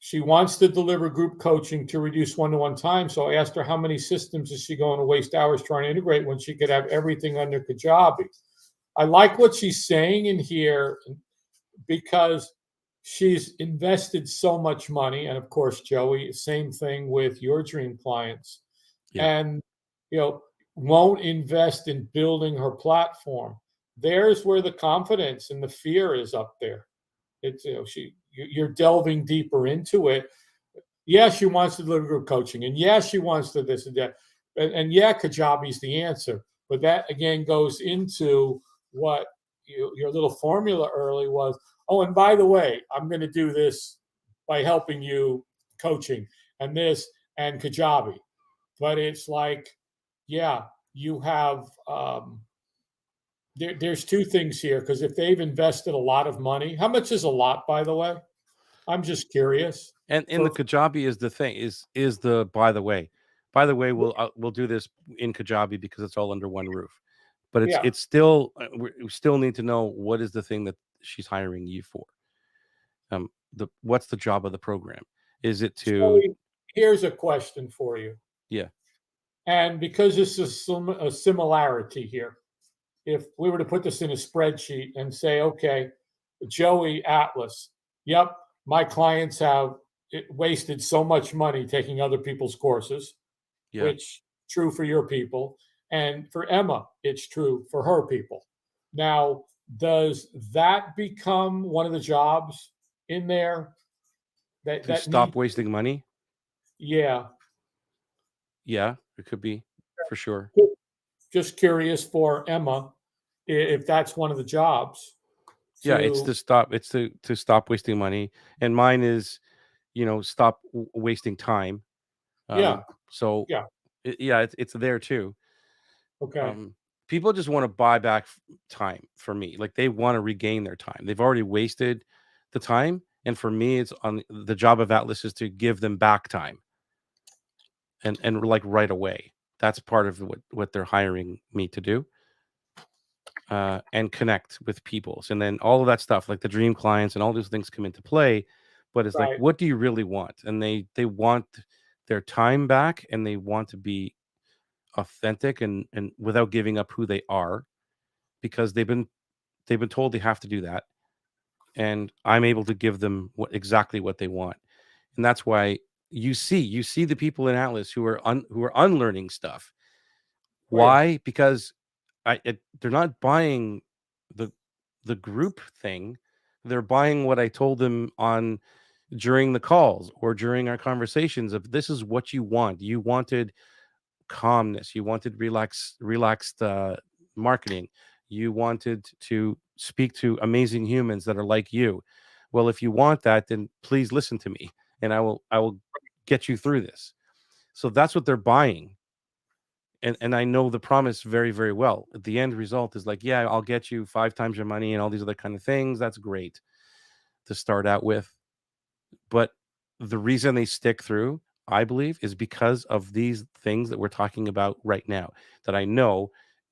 She wants to deliver group coaching to reduce one-to-one time. So I asked her, how many systems is she going to waste hours trying to integrate when she could have everything under Kajabi? I like what she's saying in here, because she's invested so much money. And of course, Joey, same thing with your dream clients. Yeah. And, won't invest in building her platform. There's where the confidence and the fear is up there. It's, you're delving deeper into it. Yes, she wants to deliver group coaching, and yes, she wants to this and that, and yeah, Kajabi's the answer. But that again goes into what your little formula early was. Oh, and by the way, I'm going to do this by helping you coaching and this and Kajabi. But it's like, yeah, you have. There's two things here, because if they've invested a lot of money, how much is a lot, by the way? I'm just curious. And in the Kajabi is the thing is the by the way, we'll do this in Kajabi because it's all under one roof. But it's still we still need to know what is the thing that she's hiring you for. What's the job of the program? Is it to? So here's a question for you. Yeah. And because this is a similarity here, if we were to put this in a spreadsheet and say, okay, Joey Atlas, yep, my clients have wasted so much money taking other people's courses, which true for your people. And for Emma, it's true for her people. Now, does that become one of the jobs in there To stop wasting money? Yeah. Yeah, it could be for sure. Just curious for Emma if that's one of the jobs. Yeah, it's to stop wasting money, and mine is, stop wasting time. Yeah. So Yeah. it's there too. Okay. People just want to buy back time for me. Like they want to regain their time. They've already wasted the time, and for me, it's on the job of Atlas is to give them back time, and like right away. That's part of what they're hiring me to do. And connect with people. And then all of that stuff, like the dream clients and all those things come into play. but it's like, Right. what do you really want? And they want their time back, and they want to be authentic and without giving up who they are, because they've been told they have to do that, and I'm able to give them exactly what they want. And that's why you see the people in Atlas who are unlearning stuff. Wait. Why? Because they're not buying the the group thing. They're buying what I told them on during the calls or during our conversations of, this is what you want. You wanted calmness. You wanted relaxed marketing. You wanted to speak to amazing humans that are like you. Well, if you want that, then please listen to me, and I will get you through this. So that's what they're buying. And I know the promise very, very well. The end result is like, yeah, I'll get you 5 times your money and all these other kind of things. That's great to start out with. But the reason they stick through, I believe, is because of these things that we're talking about right now. That I know,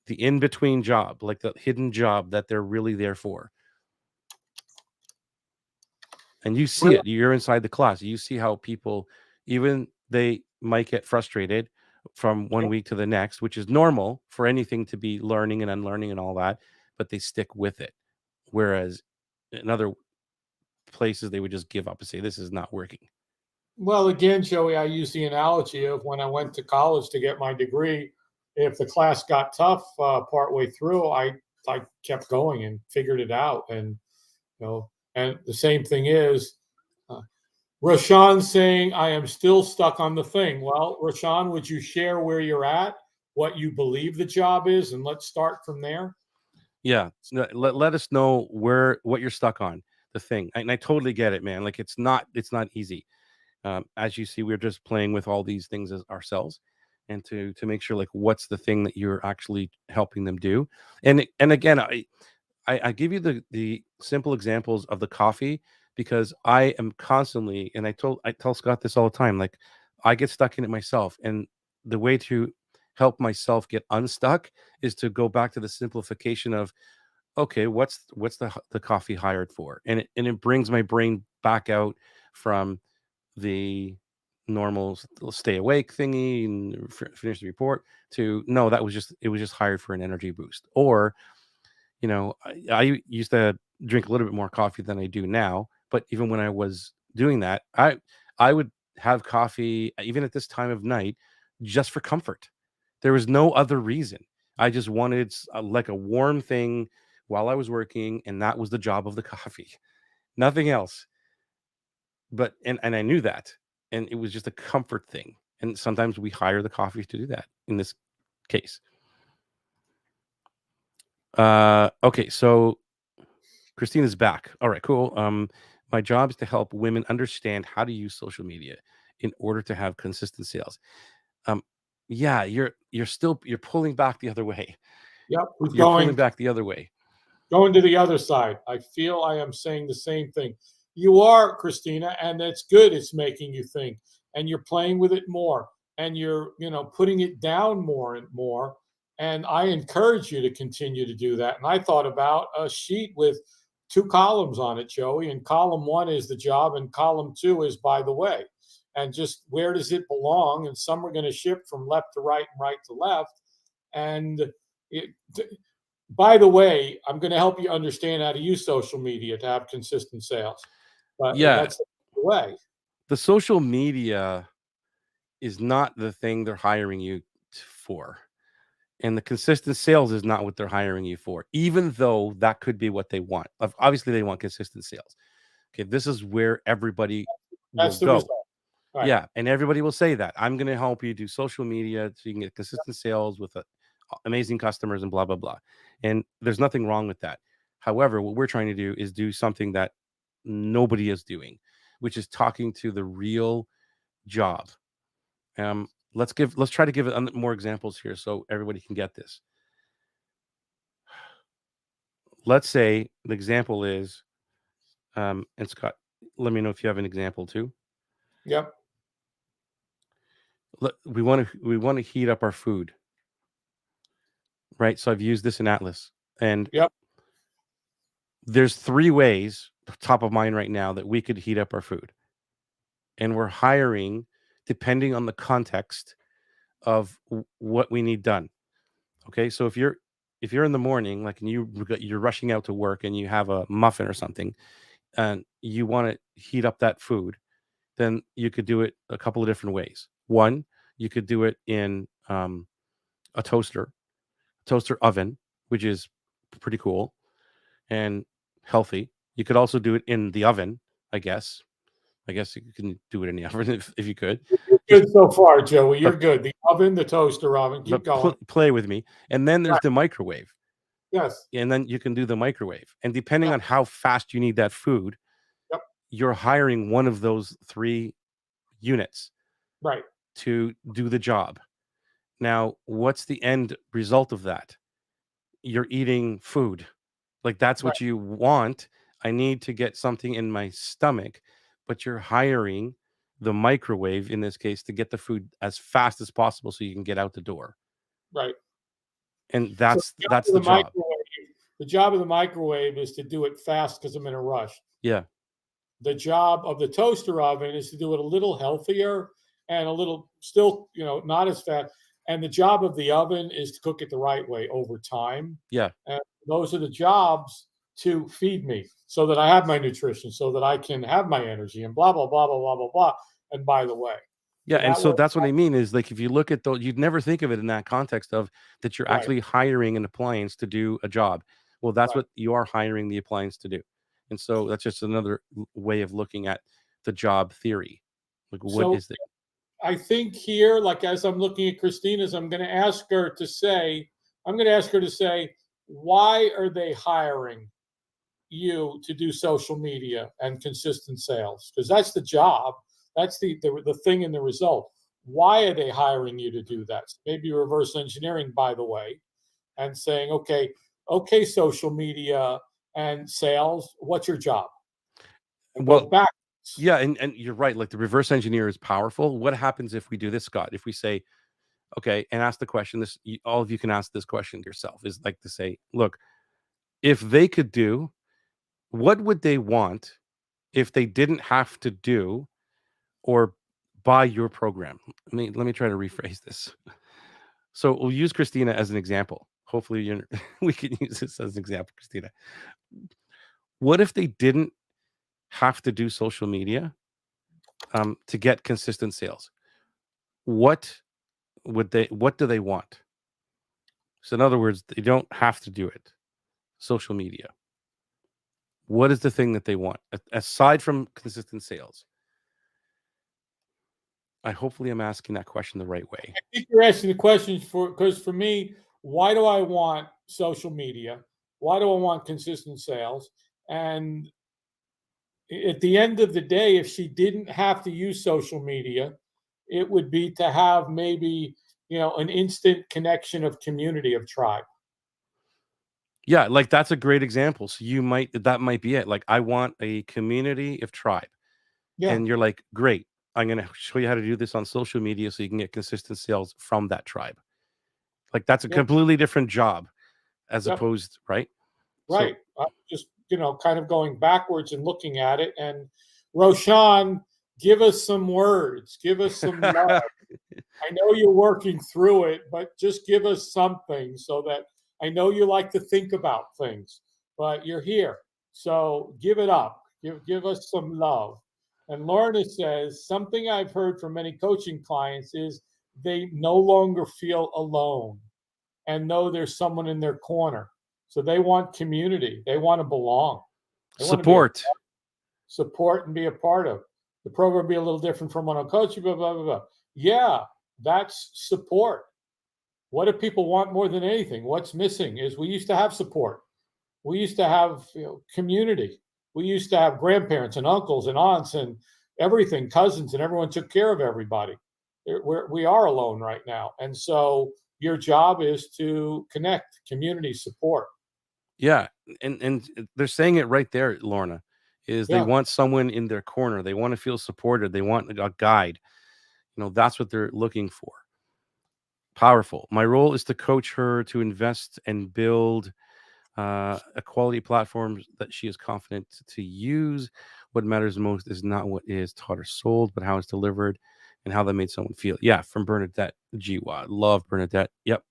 the in between job, like the hidden job that they're really there for. And you see Well, it. You're inside the class. You see how people, even they might get frustrated from one week to the next, which is normal for anything to be learning and unlearning and all that, but they stick with it. Whereas in other places, they would just give up and say, this is not working. well, again, Joey, I use the analogy of when I went to college to get my degree. If the class got tough partway through, I kept going and figured it out. And and the same thing is, uh, Rashawn saying, I am still stuck on the thing. Well, Rashawn, would you share where you're at, what you believe the job is, and let's start from there? Yeah. Let us know what you're stuck on, the thing. And I totally get it, man. Like, it's not easy. As you see, we're just playing with all these things as ourselves, and to make sure, like, what's the thing that you're actually helping them do. And again, I give you the simple examples of the coffee, because I am constantly, and I tell Scott this all the time, like, I get stuck in it myself, and the way to help myself get unstuck is to go back to the simplification of, okay, what's the coffee hired for, and it brings my brain back out from the normal stay awake thingy and finish the report to, no, it was just hired for an energy boost. Or, I used to drink a little bit more coffee than I do now, but even when I was doing that, I would have coffee even at this time of night, just for comfort. There was no other reason. I just wanted like a warm thing while I was working, and that was the job of the coffee. Nothing else. But and I knew that, and it was just a comfort thing. And sometimes we hire the coffee to do that in this case. Okay, so Christina's back. All right, cool. My job is to help women understand how to use social media in order to have consistent sales. Um, yeah, you're pulling back the other way. Yep. Who's You're pulling going back the other way. going to the other side? I feel I am saying the same thing. You are, Christina, and that's good. It's making you think, and you're playing with it more, and you're, putting it down more and more. And I encourage you to continue to do that. And I thought about a sheet with two columns on it, Joey. And column one is the job, and column two is by the way. And just where does it belong? And some are going to shift from left to right and right to left. And it, by the way, I'm going to help you understand how to use social media to have consistent sales. But Yeah, that's the way. the social media is not the thing they're hiring you for. And the consistent sales is not what they're hiring you for, even though that could be what they want. Obviously, they want consistent sales. Okay, this is where everybody will That's the go. result. Right. Yeah, and everybody will say that. I'm going to help you do social media so you can get consistent sales with amazing customers and blah, blah, blah. And there's nothing wrong with that. However, what we're trying to do is do something that nobody is doing, which is talking to the real job. Let's try to give it more examples here so everybody can get this. Let's say the example is, and Scott, let me know if you have an example too. Yep. We want to heat up our food, right? So I've used this in Atlas, and Yep. there's 3 ways top of mind right now that we could heat up our food, and we're hiring depending on the context of what we need done. Okay, so if you're in the morning, like, and you're rushing out to work and you have a muffin or something, and you want to heat up that food, then you could do it a couple of different ways. One, you could do it in a toaster oven, which is pretty cool and healthy. You could also do it in the oven, I guess. I guess you can do it in the oven if you could. You're Just good so far, Joey. You're but good. The oven, the toaster oven. but Keep going. play with me. And then there's Right. the microwave. Yes. And then you can do the microwave. And depending Yeah. on how fast you need that food, Yep. you're hiring one of those three units Right. to do the job. Now, what's the end result of that? You're eating food. Like, that's Right. what you want. I need to get something in my stomach, but you're hiring the microwave in this case to get the food as fast as possible so you can get out the door. Right. And So that's the job. the job of the microwave is to do it fast because I'm in a rush. Yeah. The job of the toaster oven is to do it a little healthier and a little still, not as fast. And the job of the oven is to cook it the right way over time. Yeah. And those are the jobs to feed me so that I have my nutrition, so that I can have my energy and blah, blah, blah, blah, blah, blah, blah. And by the way, Yeah, so and that so works that's what I mean is, like, if you look at those, you'd never think of it in that context of that you're right, actually hiring an appliance to do a job. Well, that's right. what you are hiring the appliance to do. And so that's just another way of looking at the job theory. Like, what So is it? I think here, like as I'm looking at Christina's, I'm going to ask her to say, why are they hiring you to do social media and consistent sales? Because that's the job. That's the thing in the result. Why are they hiring you to do that? So maybe reverse engineering, by the way, and saying, okay, social media and sales, what's your job? And Well, work back. yeah, and you're right. Like, the reverse engineer is powerful. What happens if we do this, Scott? If we say, okay, and ask the question, all of you can ask this question yourself, is like to say, look, if they could do, what would they want if they didn't have to do or buy your program? Let me try to rephrase this. So we'll use Christina as an example. Hopefully, we can use this as an example, Christina. What if they didn't have to do social media to get consistent sales? What would they? What do they want? So, in other words, they don't have to do it. Social media. What is the thing that they want aside from consistent sales? Hopefully I'm asking that question the right way. I think you're asking the questions because for me, why do I want social media? Why do I want consistent sales? And at the end of the day, if she didn't have to use social media, it would be to have maybe, an instant connection of community, of tribe. Yeah, like, that's a great example. So that might be it. Like, I want a community of tribe. Yeah, And you're like, great. I'm going to show you how to do this on social media so you can get consistent sales from that tribe. Like, that's a yeah, completely different job as yep, opposed, right? So, right. I'm just, kind of going backwards and looking at it. And Roshan, give us some words, give us some love. I know you're working through it, but just give us something so that I know you like to think about things, but you're here. So give it up. Give us some love. And Lorna says, something I've heard from many coaching clients is they no longer feel alone and know there's someone in their corner. So they want community. They want to belong. They want to be a support. support and be a part of. The program be a little different from one on coaching, blah, blah, blah, blah. Yeah, that's support. What do people want more than anything? What's missing is we used to have support. We used to have community. We used to have grandparents and uncles and aunts and everything, cousins, and everyone took care of everybody. We are alone right now. And so your job is to connect, community, support. Yeah. And they're saying it right there, Lorna, is they Yeah, want someone in their corner. They want to feel supported. They want a guide. That's what they're looking for. Powerful. My role is to coach her to invest and build A quality platform that she is confident to use. What matters most is not what is taught or sold, but how it's delivered and how that made someone feel. Yeah, from Bernadette Jiwa. Love Bernadette. Yep.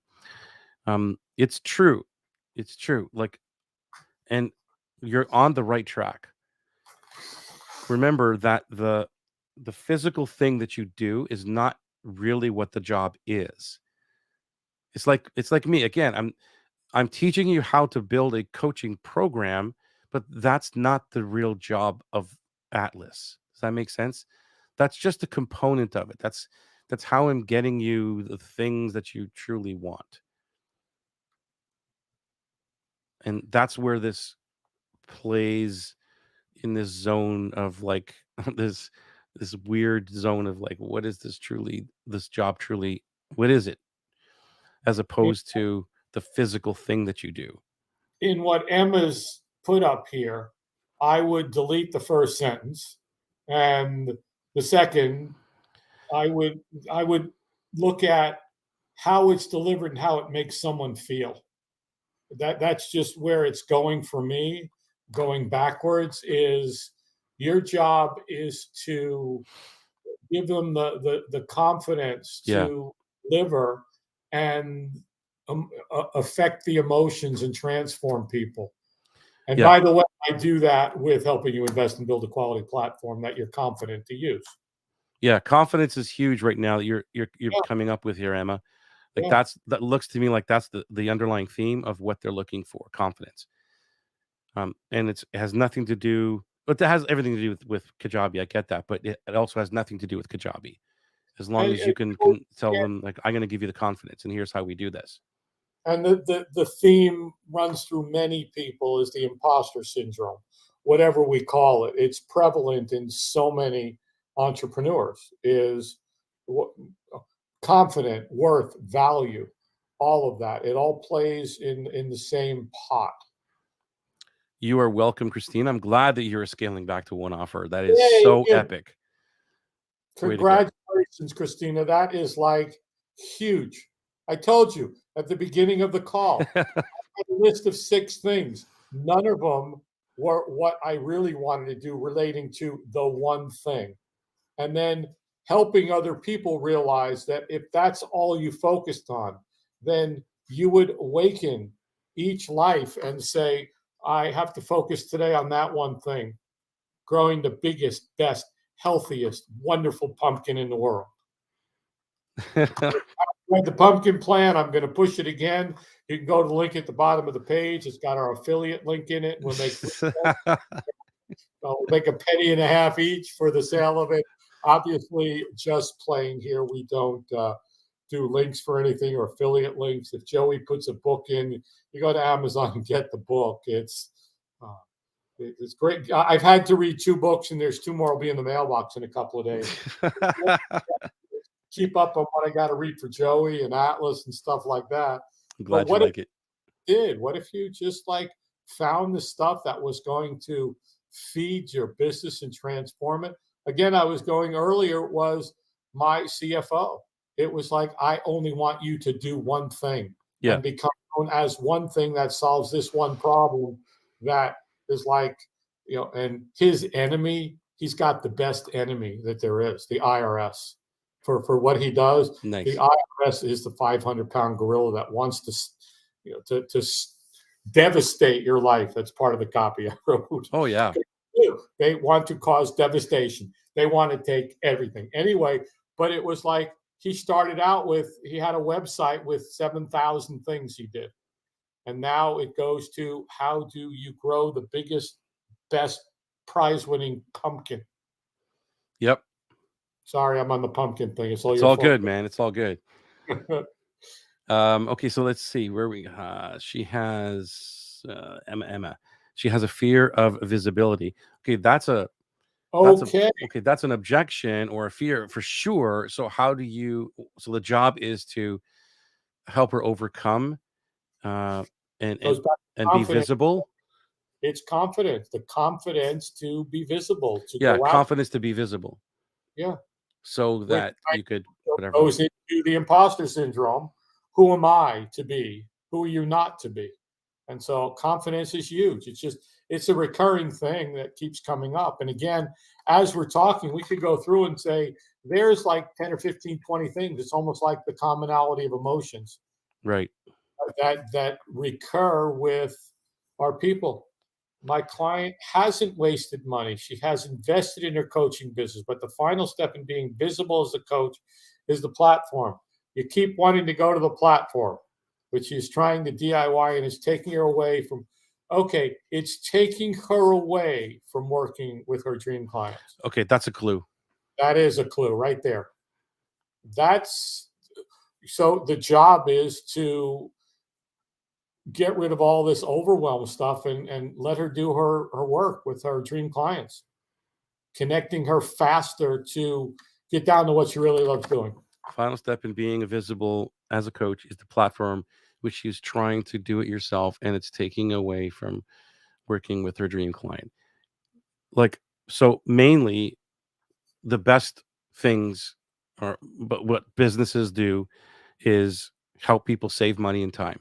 It's true. It's true. Like, and you're on the right track. Remember that the physical thing that you do is not really what the job is. It's like me again. I'm teaching you how to build a coaching program, but that's not the real job of Atlas. Does that make sense? That's just a component of it. That's how I'm getting you the things that you truly want. And that's where this plays in this zone of like this this weird zone of like what is this job truly, what is it, as In, opposed to the physical thing that you do. in what Emma's put up here, I would delete the first sentence, and the second, I would I would look at how it's delivered and how it makes someone feel. That's just where it's going for me. Going backwards is your job is to give them the confidence Yeah. to deliver and affect the emotions and transform people. And Yeah. by the way, I do that with helping you invest and build a quality platform that you're confident to use. Yeah, confidence is huge right now that you're Yeah, coming up with here, Emma. Like yeah. that looks to me like that's the underlying theme of what they're looking for, confidence. And it has nothing to do, but that has everything to do with Kajabi. I get that, but it also has nothing to do with Kajabi. As long as you can tell them like I'm going to give you the confidence, and here's how we do this. And the theme runs through many people is the imposter syndrome, whatever we call it. It's prevalent in so many entrepreneurs. Is what confident, worth, value, all of that. It all plays in the same pot. You are welcome, Christine. I'm glad that you're scaling back to one offer. That is Yay! so epic. Way to go. Congratulations, Christina. That is like huge. I told you at the beginning of the call, a list of 6 things. None of them were what I really wanted to do relating to the one thing. And then helping other people realize that if that's all you focused on, then you would awaken each life and say, I have to focus today on that one thing, growing the biggest, best, healthiest, wonderful pumpkin in the world. Read the pumpkin plan. I'm going to push it again. You can go to the link at the bottom of the page. It's got our affiliate link in it. We'll make a penny and a half each for the sale of it. Obviously, just playing here. We don't do links for anything or affiliate links. If Joey puts a book in, you go to Amazon and get the book. Uh, it's great. I've had to read 2 books, and there's 2 more will be in the mailbox in a couple of days. Keep up on what I got to read for Joey and Atlas and stuff like that. I'm But glad you what if like it. you did? What if you just like found the stuff that was going to feed your business and transform it? Again, I was going earlier was my CFO. It was like, I only want you to do one thing Yeah. and become known as one thing that solves this one problem that is like, and his enemy, he's got the best enemy that there is, the IRS. For what he does, the Nice. IRS is the 500-pound gorilla that wants to devastate your life. That's part of the copy I wrote. Oh yeah. They want to cause devastation. They want to take everything. Anyway, but it was like he started out with, he had a website with 7,000 things he did. And now it goes to how do you grow the biggest, best prize winning pumpkin? Yep. Sorry, I'm on the pumpkin thing. It's all It's your all fault. good, man. It's all good. Okay, so let's see where we she has Emma. She has a fear of visibility. Okay, that's a Okay. okay, that's an objection or a fear for sure. So how do you, so the job is to help her overcome uh and Goes back to and be confidence. visible. It's confidence, the confidence to be visible, to Yeah, go out. confidence to be visible Yeah. so Which that you could whatever. goes into the imposter syndrome. Who am I to be? Who are you not to be? And so confidence is huge. It's a recurring thing that keeps coming up. And again, as we're talking, we could go through and say there's like 10 or 15, 20 things. It's almost like the commonality of emotions Right. that recur with our people. My client hasn't wasted money. She has invested in her coaching business, but the final step in being visible as a coach is the platform. You keep wanting to go to the platform, which is trying to DIY and is taking her away from, okay, it's taking her away from working with her dream clients. Okay, that's a clue. That is a clue right there. That's so the job is to get rid of all this overwhelm stuff and let her do her work with her dream clients, connecting her faster to get down to what she really loves doing. Final step in being visible as a coach is the platform, which she's trying to do it yourself, and it's taking away from working with her dream client. Like, so mainly the best things are, but what businesses do is help people save money and time.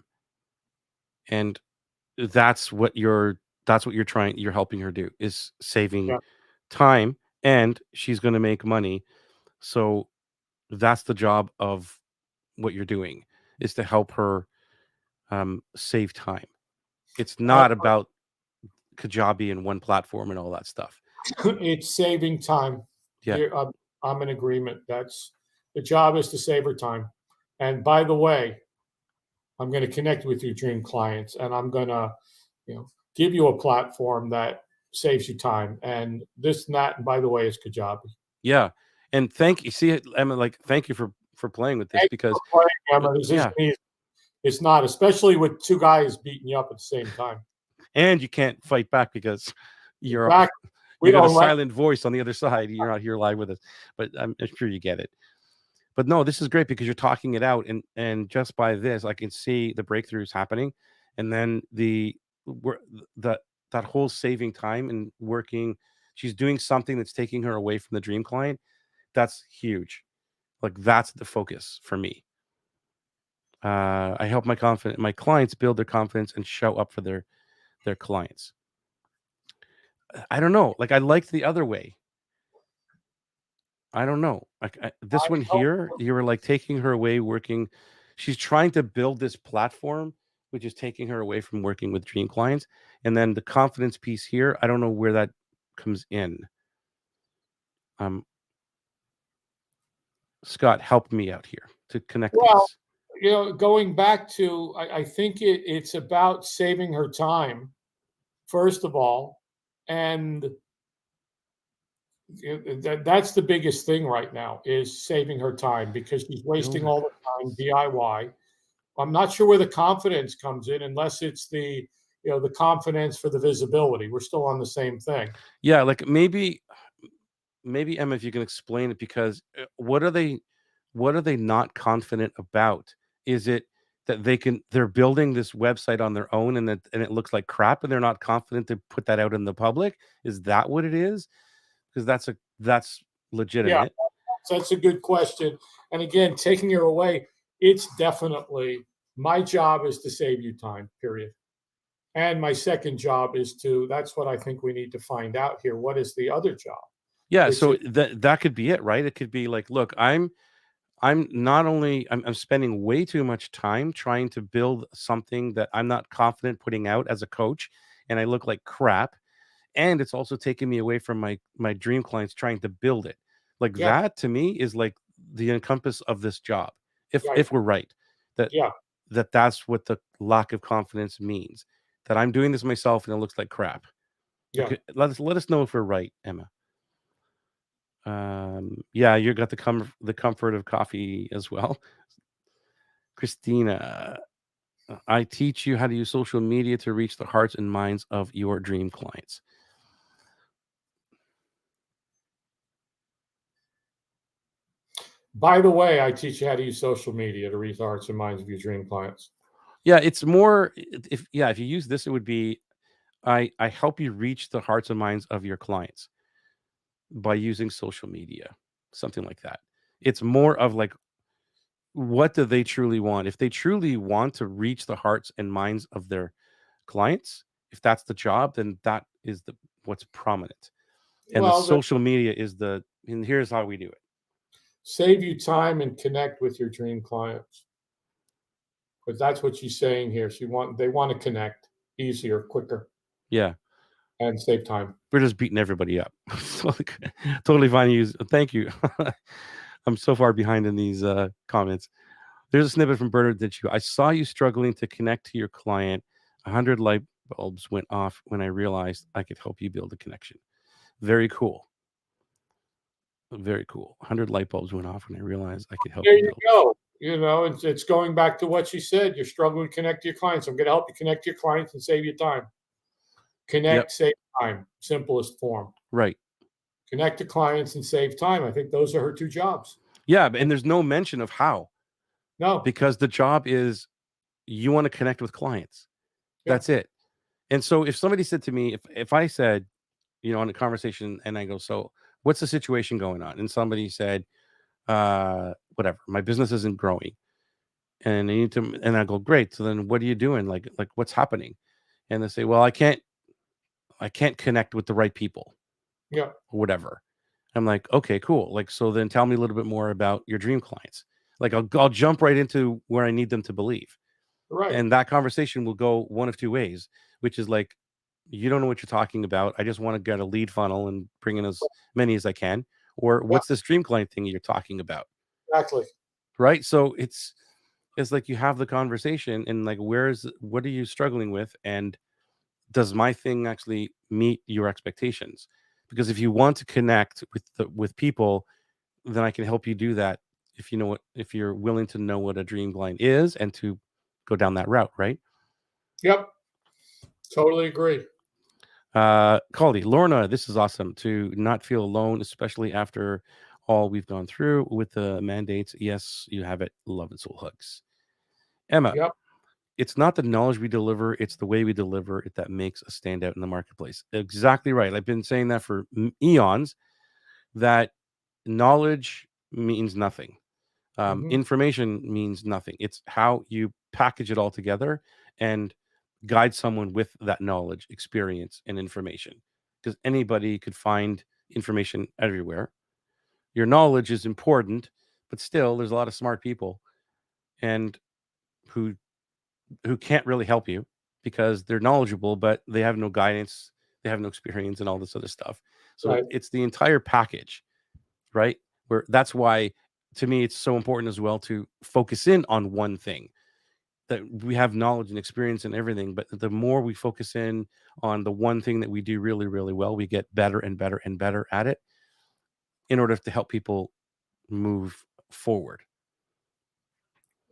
And that's what you're trying, you're helping her do, is saving Yeah. time, and she's going to make money. So that's the job of what you're doing, is to help her save time. It's Uh, not about Kajabi and one platform and all that stuff. it's saving time. Yeah. Here, I'm in agreement. That's the job is to save her time. And by the way, I'm going to connect with your dream clients, and I'm going to, give you a platform that saves you time. And this and that. And by the way, is Kajabi. Yeah. And thank you. See, Emma, like, thank you for playing with this Thank you because, for playing, Emma. This yeah. isn't easy. It's not, especially with two guys beating you up at the same time. And you can't fight back because you're Exactly. We you got a don't let. silent voice on the other side. You're not here live with us, but I'm sure you get it. But no, this is great because you're talking it out, and just by this, I can see the breakthroughs happening, and then the that whole saving time and working. She's doing something that's taking her away from the dream client. That's huge. Like, that's the focus for me. I help my clients build their confidence and show up for their clients. I don't know. Like, I liked the other way. I don't know. Like, this I one help. here, you were like taking her away working. She's trying to build this platform, which is taking her away from working with dream clients. And then the confidence piece here, I don't know where that comes in. Um, Scott, help me out here to connect Well, these. going back to, I think it's about saving her time first of all, and that's the biggest thing right now is saving her time because she's Build wasting her all the time DIY. I'm not sure where the confidence comes in unless it's the confidence for the visibility. We're still on the same thing. Yeah, like maybe Emma, if you can explain it, because what are they not confident about? Is it that they're building this website on their own, and it looks like crap, and they're not confident to put that out in the public? Is that what it is? Because that's Yeah, legitimate. that's a good question. And again, taking her away, it's definitely my job is to save you time, period. And my second job is that's what I think we need to find out here. What is the other job? Yeah, Which so is, that could be it, right? It could be like, look, I'm not only I'm spending way too much time trying to build something that I'm not confident putting out as a coach, and I look like crap, and it's also taking me away from my dream clients trying to build it. Like, yeah, that to me is like the encompass of this job. right. If we're right, that Yeah, that's what the lack of confidence means. That I'm doing this myself and it looks like crap. yeah. Okay, let us know if we're right, Emma. Yeah, you got the comfort of coffee as well. Christina, I teach you how to use social media to reach the hearts and minds of your dream clients. By the way, I teach you how to use social media to reach the hearts and minds of your dream clients. Yeah, it's more, if you use this, it would be, I help you reach the hearts and minds of your clients by using social media, something like that. It's more of like, what do they truly want? If they truly want to reach the hearts and minds of their clients, if that's the job, then that is the what's prominent. And the Well, that social media is and here's how we do it. save you time and connect with your dream clients. Because that's what she's saying here. They want to connect easier, quicker, Yeah. and save time. We're just beating everybody up. So, like, totally fine to use. Thank you. I'm so far behind in these comments. There's a snippet from Bernard that I saw you struggling to connect to your client. 100 light bulbs went off when I realized I could help you build a connection. Very cool. Very cool. 100 light bulbs went off when I realized I could help There you you build. go. It's going back to what she said. You're struggling to connect to your clients. I'm going to help you connect to your clients and save you time. Yep. Connect, save time. Simplest form. Right. Connect to clients and save time. I think those are her two jobs. Yeah. And there's no mention of how, No. because the job is you want to connect with clients. Yeah. That's it. And so if somebody said to me, if I said, in a conversation and I go, so what's the situation going on? And somebody said, whatever, my business isn't growing and I need to, and I go, great. So then what are you doing? Like what's happening? And they say, well, I can't connect with the right people Yeah. or whatever. I'm like, okay, cool. Like, so then tell me a little bit more about your dream clients. Like I'll jump right into where I need them to believe. Right. And that conversation will go one of two ways, which is like, you don't know what you're talking about. I just want to get a lead funnel and bring in as many as I can. Or Yeah. what's this dream client thing you're talking about? Exactly. Right. So it's like you have the conversation and like, what are you struggling with? And does my thing actually meet your expectations? Because if you want to connect with people, then I can help you do that. If you're willing to know what a dream client is and to go down that route, right? Yep. Totally agree. Caldy, Lorna, this is awesome to not feel alone, especially after all we've gone through with the mandates. Yes, you have it. Love and soul hugs. Emma, Yep. it's not the knowledge we deliver, it's the way we deliver it that makes us stand out in the marketplace. Exactly right. I've been saying that for eons, that knowledge means nothing. Information means nothing. It's how you package it all together and guide someone with that knowledge, experience, and information. Because anybody could find information everywhere. Your knowledge is important, but still, there's a lot of smart people and who can't really help you because they're knowledgeable, but they have no guidance, they have no experience, and all this other stuff. So Right. it's the entire package, right? Where that's why, to me, it's so important as well to focus in on one thing. That we have knowledge and experience and everything, but the more we focus in on the one thing that we do really, really well, we get better and better and better at it in order to help people move forward.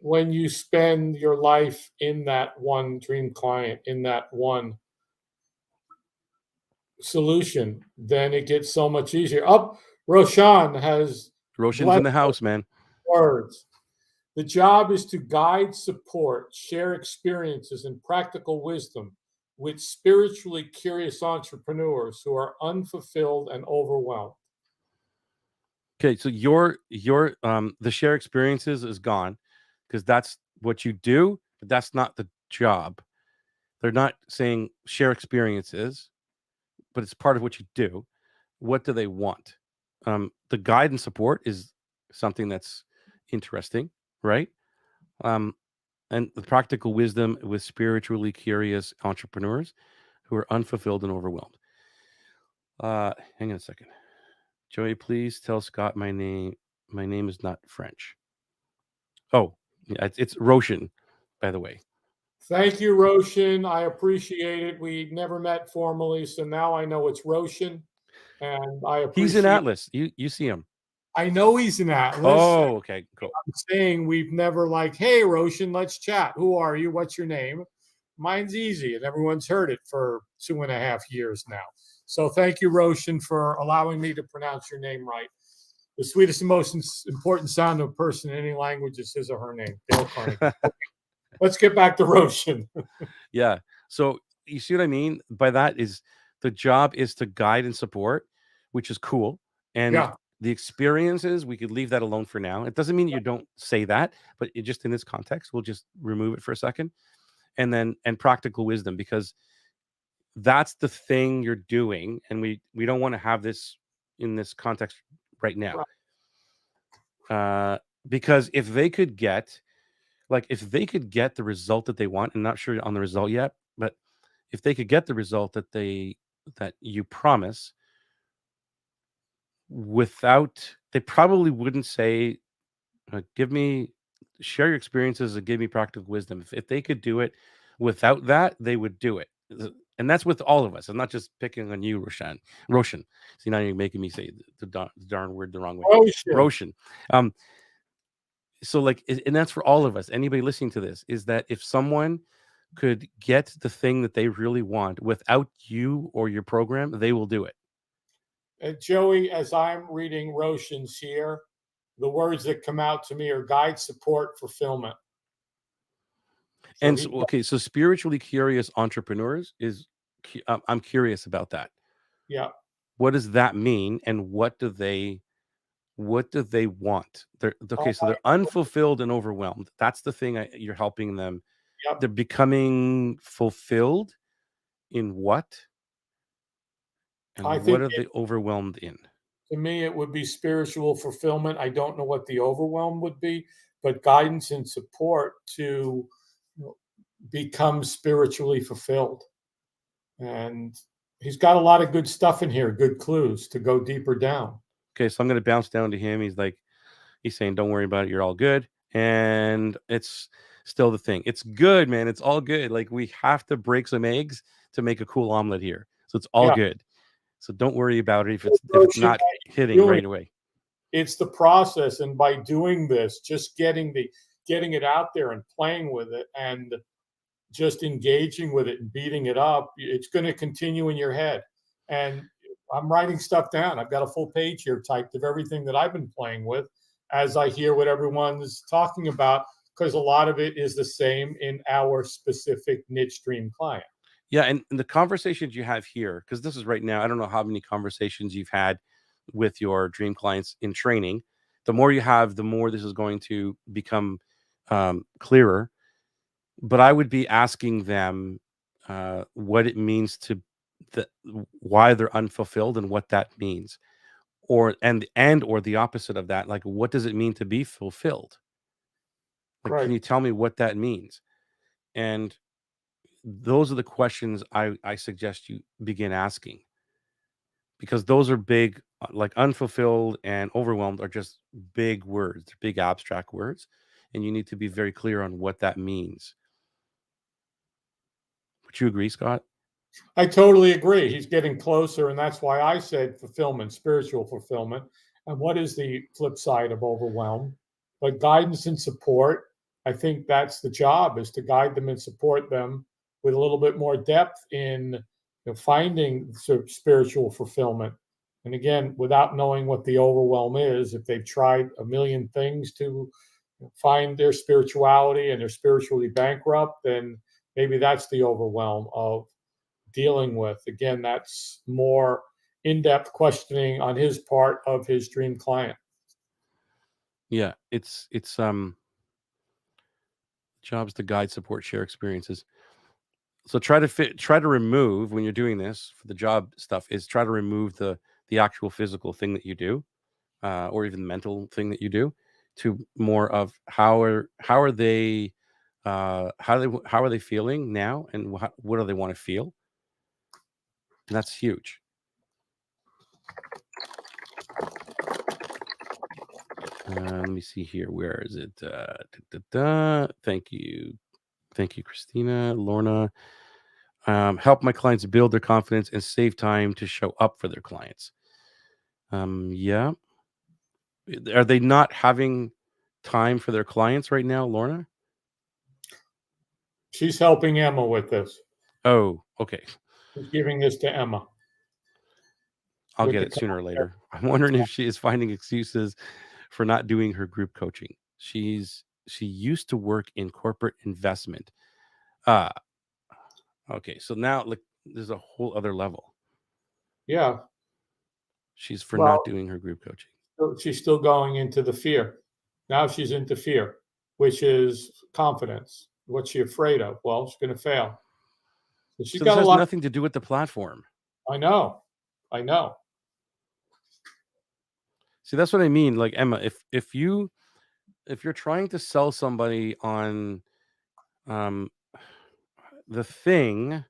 When you spend your life in that one dream client, in that one solution, then it gets so much easier. Up, Roshan has Roshan's in blessed the house, man. words. The job is to guide, support, share experiences and practical wisdom with spiritually curious entrepreneurs who are unfulfilled and overwhelmed. Okay, so your the share experiences is gone because that's what you do, but that's not the job. They're not saying share experiences, but it's part of what you do. What do they want? The guide and support is something that's interesting, right? Um, and the practical wisdom with spiritually curious entrepreneurs who are unfulfilled and overwhelmed. Hang on a second. Joey, please tell Scott my name. My name is not French. Oh, yeah, it's Roshan, by the way. Thank you, Roshan. I appreciate it. We never met formally, so now I know it's Roshan, and I He's in appreciate. Atlas. You see him. I know he's an Atlas. Oh, okay, cool. I'm saying we've never like, hey, Roshan, let's chat. Who are you? What's your name? Mine's easy, and everyone's heard it for 2.5 years now. So thank you, Roshan, for allowing me to pronounce your name right. The sweetest and most important sound of a person in any language is his or her name, Dale Carnegie. Let's get back to Roshan. Yeah. So you see what I mean by that is the job is to guide and support, which is cool. And Yeah, the experiences, we could leave that alone for now. It doesn't mean you don't say that, but just in this context, we'll just remove it for a second. and practical wisdom, because that's the thing you're doing, and we don't want to have this in this context right now. Right. Because if they could get, like, if they could get the result that they want, and not sure on the result yet, but if they could get the result that you promise, without, they probably wouldn't say, give me, share your experiences and give me practical wisdom. If they could do it without that, they would do it. And that's with all of us. I'm not just picking on you, Roshan. See, now you're making me say the darn word the wrong way. Oh, shit. Roshan. So like, and that's for all of us, anybody listening to this, is that if someone could get the thing that they really want without you or your program, they will do it. And Joey, as I'm reading Roshan's here, the words that come out to me are guide, support, fulfillment. So And he, so, okay, so spiritually curious entrepreneurs is, I'm curious about that. yeah. What does that mean, and what do they want? They're Oh, okay, so they're unfulfilled and overwhelmed. That's the thing, you're helping them. yep. They're becoming fulfilled in what, I and what think are they overwhelmed in? to me, it would be spiritual fulfillment. I don't know what the overwhelm would be, but guidance and support to become spiritually fulfilled. And he's got a lot of good stuff in here, good clues to go deeper down. Okay, so I'm going to bounce down to him. He's saying, don't worry about it, you're all good. And it's still the thing, it's good, man, it's all good. Like, we have to break some eggs to make a cool omelet here, so it's all Yeah. good. So don't worry about it if it's not hitting Doing right away. it's the process, and by doing this, just getting it out there and playing with it and just engaging with it and beating it up, it's going to continue in your head. And I'm writing stuff down. I've got a full page here typed of everything that I've been playing with as I hear what everyone's talking about, because a lot of it is the same in our specific niche dream client. Yeah, and the conversations you have here, because this is right now, I don't know how many conversations you've had with your dream clients in training. The more you have, the more this is going to become clearer. But I would be asking them what it means to the why they're unfulfilled and what that means, or and or the opposite of that. Like, what does it mean to be fulfilled? Like, can Right. you tell me what that means? And those are the questions I suggest you begin asking, because those are big, like unfulfilled and overwhelmed are just big words. They're big abstract words, and you need to be very clear on what that means. Would you agree, Scott? I totally agree. He's getting closer, and that's why I said fulfillment, spiritual fulfillment. And what is the flip side of overwhelm? But guidance and support, I think that's the job, is to guide them and support them with a little bit more depth in finding sort of spiritual fulfillment. And again, without knowing what the overwhelm is, if they've tried a million things to find their spirituality and they're spiritually bankrupt, then maybe that's the overwhelm of dealing with. Again, that's more in-depth questioning on his part of his dream client. Yeah, it's jobs to guide, support, share experiences. So try to remove, when you're doing this for the job stuff, is try to remove the actual physical thing that you do, or even mental thing that you do, to more of how are they, how are they feeling now, and what do they want to feel. And that's huge. Let me see here. Where is it? Thank you, Christina, Lorna. Help my clients build their confidence and save time to show up for their clients. Yeah. Are they not having time for their clients right now, Lorna? She's helping Emma with this. Oh, okay. She's giving this to Emma I'll with get the it sooner or later. I'm wondering if she is finding excuses for not doing her group coaching. She used to work in corporate investment. Uh okay. So now, like, there's a whole other level. yeah. She's for not Well, doing her group coaching. she's still going into the fear. Now she's into fear, which is confidence. What's she afraid of? Well, she's going to fail. So she's So this got a has lot. nothing to do with the platform. I know. I know. See, that's what I mean. Like Emma, if you're trying to sell somebody on um the thing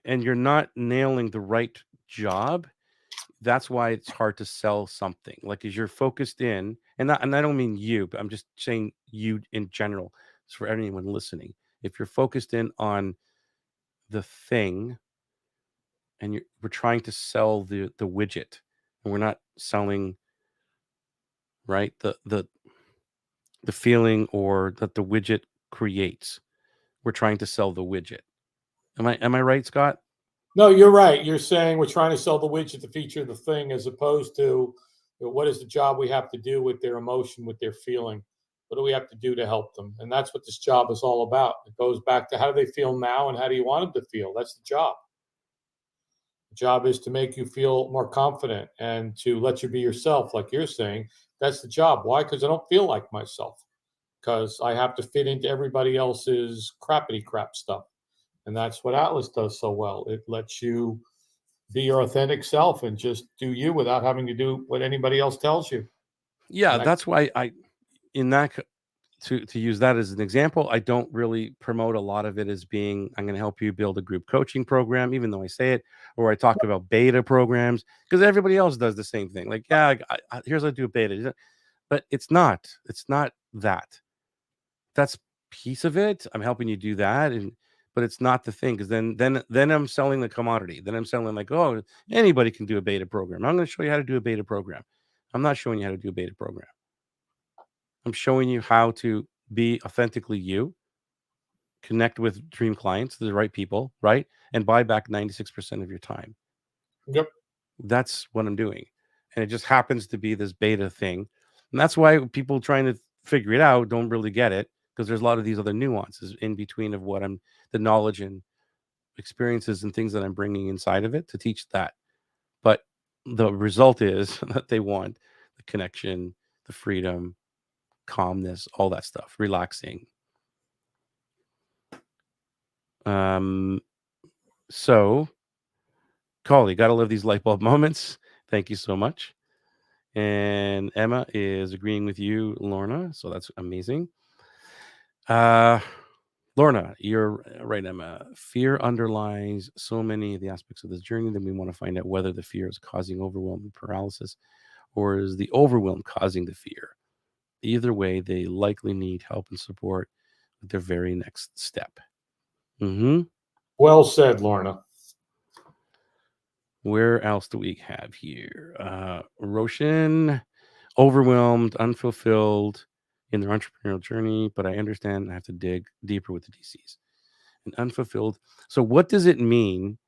and you're not nailing the right job, that's why it's hard to sell something. Like, as you're focused in, and I don't mean you, but I'm just saying you in general. It's for anyone listening. If you're focused in on the thing and we're trying to sell the widget, and we're not selling, right, the feeling or that the widget creates. We're trying to sell the widget. Am I right, Scott? No, you're right. You're saying we're trying to sell the widget, the feature, the thing, as opposed to what is the job we have to do with their emotion, with their feeling. What do we have to do to help them? And that's what this job is all about. It goes back to how do they feel now and how do you want them to feel? That's the job. The job is to make you feel more confident and to let you be yourself, like you're saying. That's the job. Why? Because I don't feel like myself. Because I have to fit into everybody else's crappity crap stuff. And that's what Atlas does so well. It lets you be your authentic self and just do you without having to do what anybody else tells you. Yeah, And that, that's why in that to use that as an example, I don't really promote a lot of it as being I'm going to help you build a group coaching program, even though I say it, or I talk about beta programs because everybody else does the same thing. Like, yeah, here's how to do a beta, but it's not. It's not that. That's piece of it. I'm helping you do that, but it's not the thing because then I'm selling the commodity. Then I'm selling like, oh, anybody can do a beta program. I'm going to show you how to do a beta program. I'm not showing you how to do a beta program. I'm showing you how to be authentically you, connect with dream clients, the right people, right? And buy back 96% of your time. yep. That's what I'm doing. And it just happens to be this beta thing. And that's why people trying to figure it out don't really get it because there's a lot of these other nuances in between of what the knowledge and experiences and things that I'm bringing inside of it to teach that. But the result is that they want the connection, the freedom, calmness, all that stuff, relaxing. Um, so, Collie, got to live these light bulb moments. Thank you so much. And Emma is agreeing with you, Lorna. So that's amazing. Uh, Lorna, you're right, Emma. Fear underlies so many of the aspects of this journey that we want to find out whether the fear is causing overwhelm and paralysis or is the overwhelm causing the fear. Either way, they likely need help and support with their very next step. Mm-hmm. Well said, Lorna. Where else do we have here? Roshan, overwhelmed, unfulfilled in their entrepreneurial journey, but I understand I have to dig deeper with the DCs. And unfulfilled. So, what does it mean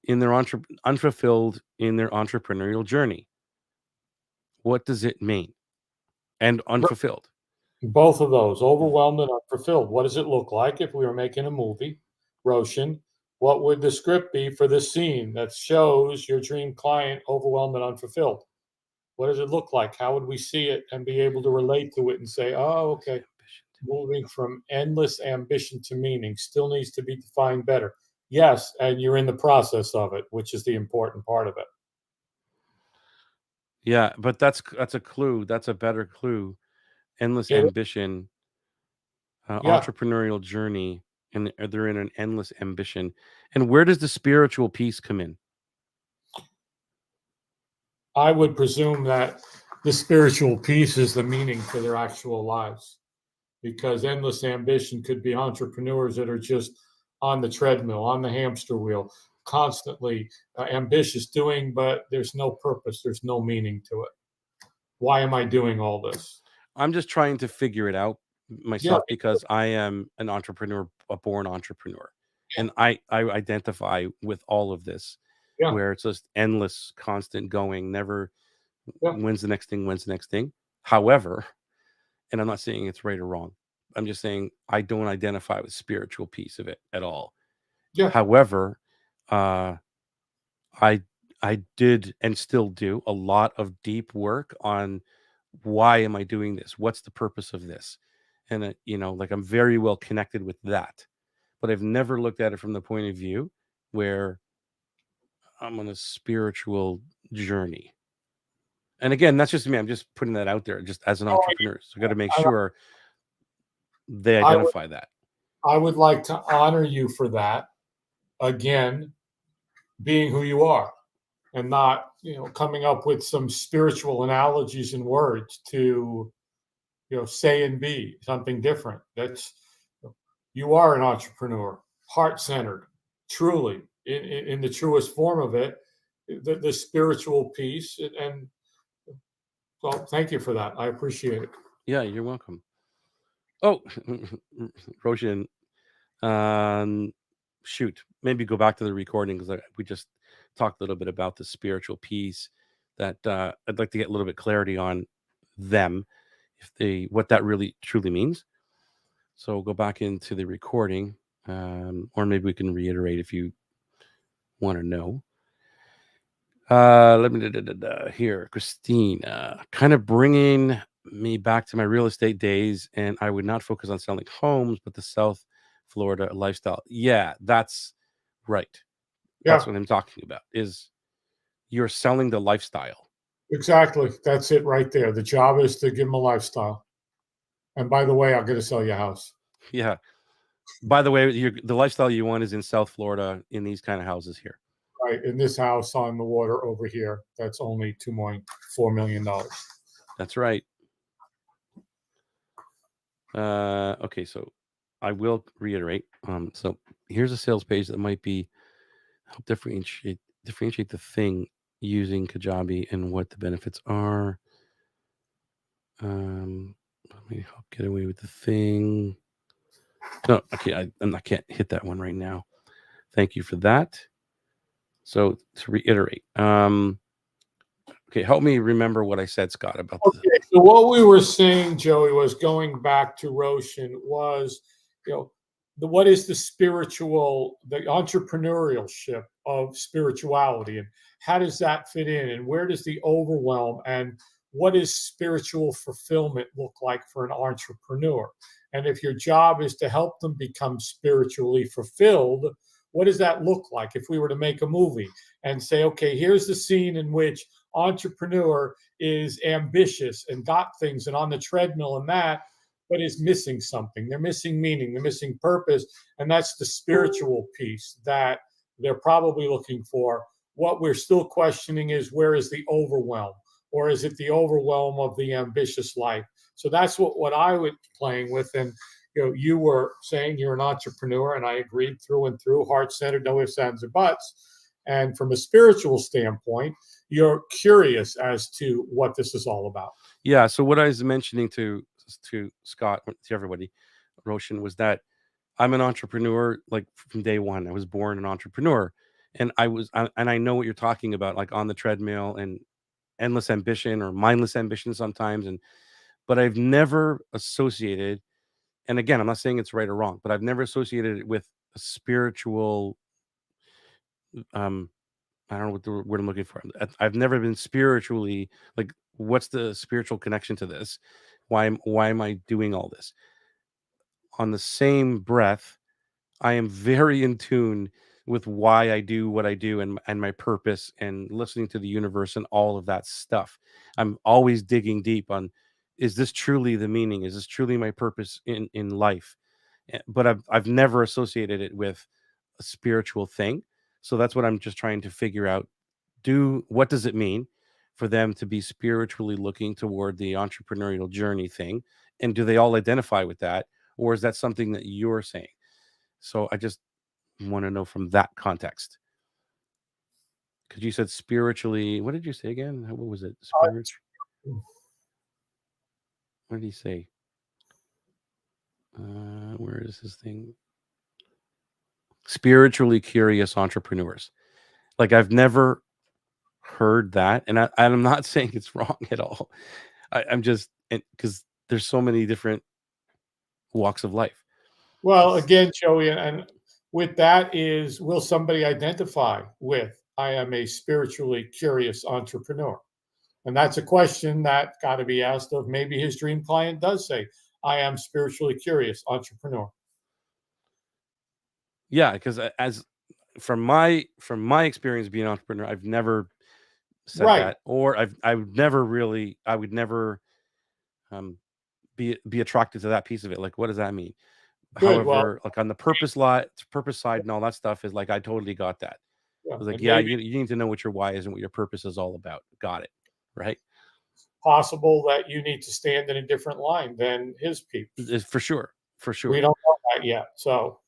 in their unfulfilled in their entrepreneurial journey? What does it mean? And unfulfilled. Both of those, overwhelmed and unfulfilled. What does it look like if we were making a movie, Roshan? What would the script be for this scene that shows your dream client overwhelmed and unfulfilled? What does it look like? How would we see it and be able to relate to it and say, oh, okay, moving from endless ambition to meaning still needs to be defined better. Yes, and you're in the process of it, which is the important part of it. Yeah, but that's a clue. That's a better clue. Endless It, ambition, yeah, entrepreneurial journey, and they're in an endless ambition. And where does the spiritual piece come in? I would presume that the spiritual piece is the meaning for their actual lives because endless ambition could be entrepreneurs that are just on the treadmill, on the hamster wheel, constantly ambitious doing, but there's no purpose, there's no meaning to it. Why am I doing all this? I'm just trying to figure it out Yeah, myself because I am an entrepreneur, a born entrepreneur, and I identify with all of this, yeah, where it's just endless, constant going, never yeah, when's the next thing, when's the next thing. However, and I'm not saying it's right or wrong. I'm just saying I don't identify with spiritual piece of it at all. yeah, However, uh, I I did and still do a lot of deep work on why am I doing this? What's the purpose of this? and like I'm very well connected with that, but I've never looked at it from the point of view where I'm on a spiritual journey. And again, that's just me. I'm just putting that out there, just as an Oh, entrepreneur. So I got to make I, sure they I would identify that. I would like to honor you for that. Again, being who you are, and not coming up with some spiritual analogies and words to say and be something different. That's You are an entrepreneur, heart centered, truly in the truest form of it, the spiritual piece. And well, thank you for that. I appreciate it. Yeah, you're welcome. Oh, Roshan, um, shoot, maybe go back to the recording because we just talked a little bit about the spiritual piece that I'd like to get a little bit clarity on them, if they what that really truly means. So go back into the recording, or maybe we can reiterate if you want to know. Let me here, Christina, kind of bringing me back to my real estate days, and I would not focus on selling homes, but the South Florida lifestyle. Yeah, that's right. That's Yeah, what I'm talking about. Is you're selling the lifestyle. exactly. That's it right there. The job is to give them a lifestyle. And by the way, I'm going to sell your house. Yeah. By the way, the lifestyle you want is in South Florida in these kind of houses here. Right. In this house on the water over here, that's only $2.4 million. That's right. Okay, so I will reiterate. So here's a sales page that might be help differentiate the thing using Kajabi and what the benefits are. Let me help get away with the thing. No, okay, I can't hit that one right now. Thank you for that. So to reiterate, okay, help me remember what I said, Scott, about the. Okay, so what we were saying, Joey, was going back to Roshan was, what is the the entrepreneurship of spirituality, and how does that fit in, and where does the overwhelm and what does spiritual fulfillment look like for an entrepreneur? And if your job is to help them become spiritually fulfilled, what does that look like? If we were to make a movie and say, okay, here's the scene in which entrepreneur is ambitious and got things and on the treadmill and that, but is missing something. They're missing meaning, they're missing purpose. And that's the spiritual piece that they're probably looking for. What we're still questioning is, where is the overwhelm? Or is it the overwhelm of the ambitious life? So that's what I was playing with. And you were saying you're an entrepreneur, and I agreed through and through, heart-centered, no ifs, ands, or buts. And from a spiritual standpoint, you're curious as to what this is all about. Yeah. So what I was mentioning to Scott, to everybody, Roshan, was that I'm an entrepreneur like from day one. I was born an entrepreneur, and and I know what you're talking about, like on the treadmill and endless ambition or mindless ambition sometimes, and but I've never associated. And again, I'm not saying it's right or wrong, but I've never associated it with a spiritual. Um, I don't know what the word I'm looking for. I've never been spiritually like. What's the spiritual connection to this? Why am I doing all this? On the same breath, I am very in tune with why I do what I do and my purpose and listening to the universe and all of that stuff. I'm always digging deep on, is this truly the meaning? Is this truly my purpose in life? But I've never associated it with a spiritual thing. So that's what I'm just trying to figure out. What does it mean for them to be spiritually looking toward the entrepreneurial journey thing? And do they all identify with that? Or is that something that you're saying? So I just want to know from that context. Because you said spiritually, what did you say again? What was it? Spiritual. What did he say? Where is this thing? Spiritually curious entrepreneurs. Like I've never heard that, and I'm not saying it's wrong at all. I'm just because there's so many different walks of life. Well, again, Joey, and with that is, will somebody identify with, I am a spiritually curious entrepreneur? And that's a question that got to be asked of maybe his dream client does say, I am spiritually curious entrepreneur. Yeah, because as from my experience being an entrepreneur, I've never said Right. that, or I would never really, I would never um be attracted to that piece of it. Like, what does that mean? Good. Well, However, like on the purpose side and all that stuff is like I totally got that. yeah, I was like, and yeah, maybe you need to know what your why is and what your purpose is all about. Got it. Right. possible that you need to stand in a different line than his peeps. For sure. For We sure. don't know that yet. So,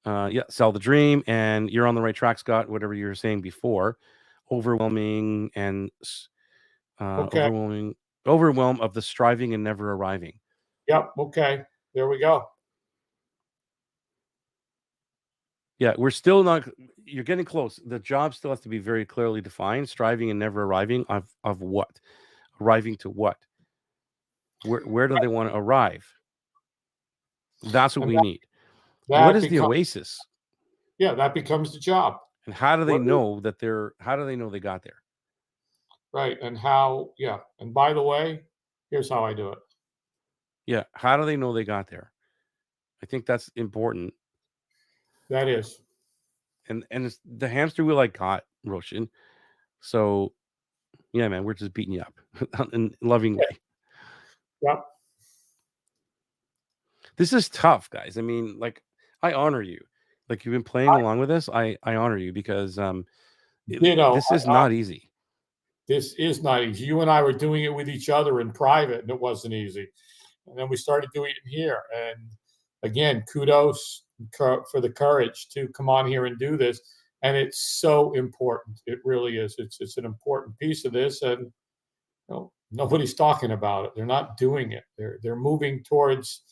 Yeah, sell the dream, and you're on the right track, Scott. Whatever you were saying before, overwhelming and okay. overwhelming, overwhelm of the striving and never arriving. Yep. Okay. There we go. Yeah, we're still not. You're getting close. The job still has to be very clearly defined. Striving and never arriving of what? Arriving to what? Where do they want to arrive? That's what And we need. What that is the becomes, oasis? yeah, that becomes the job. And how do they What, know that they're? How do they know they got there? right. And how, yeah. And by the way, here's how I do it. Yeah, how do they know they got there? I think that's important. That is, And it's the hamster wheel I got, Roshan. So yeah, man, we're just beating you up in a loving yeah, way. yep. This is tough, guys. I mean, like, I honor you. Like, you've been playing along with this. I honor you because Ditto. this is not easy. This is not easy. You and I were doing it with each other in private, and it wasn't easy. And then we started doing it here. And again, kudos for the courage to come on here and do this. And it's so important. It really is. It's an important piece of this, and nobody's talking about it. They're not doing it. They're moving towards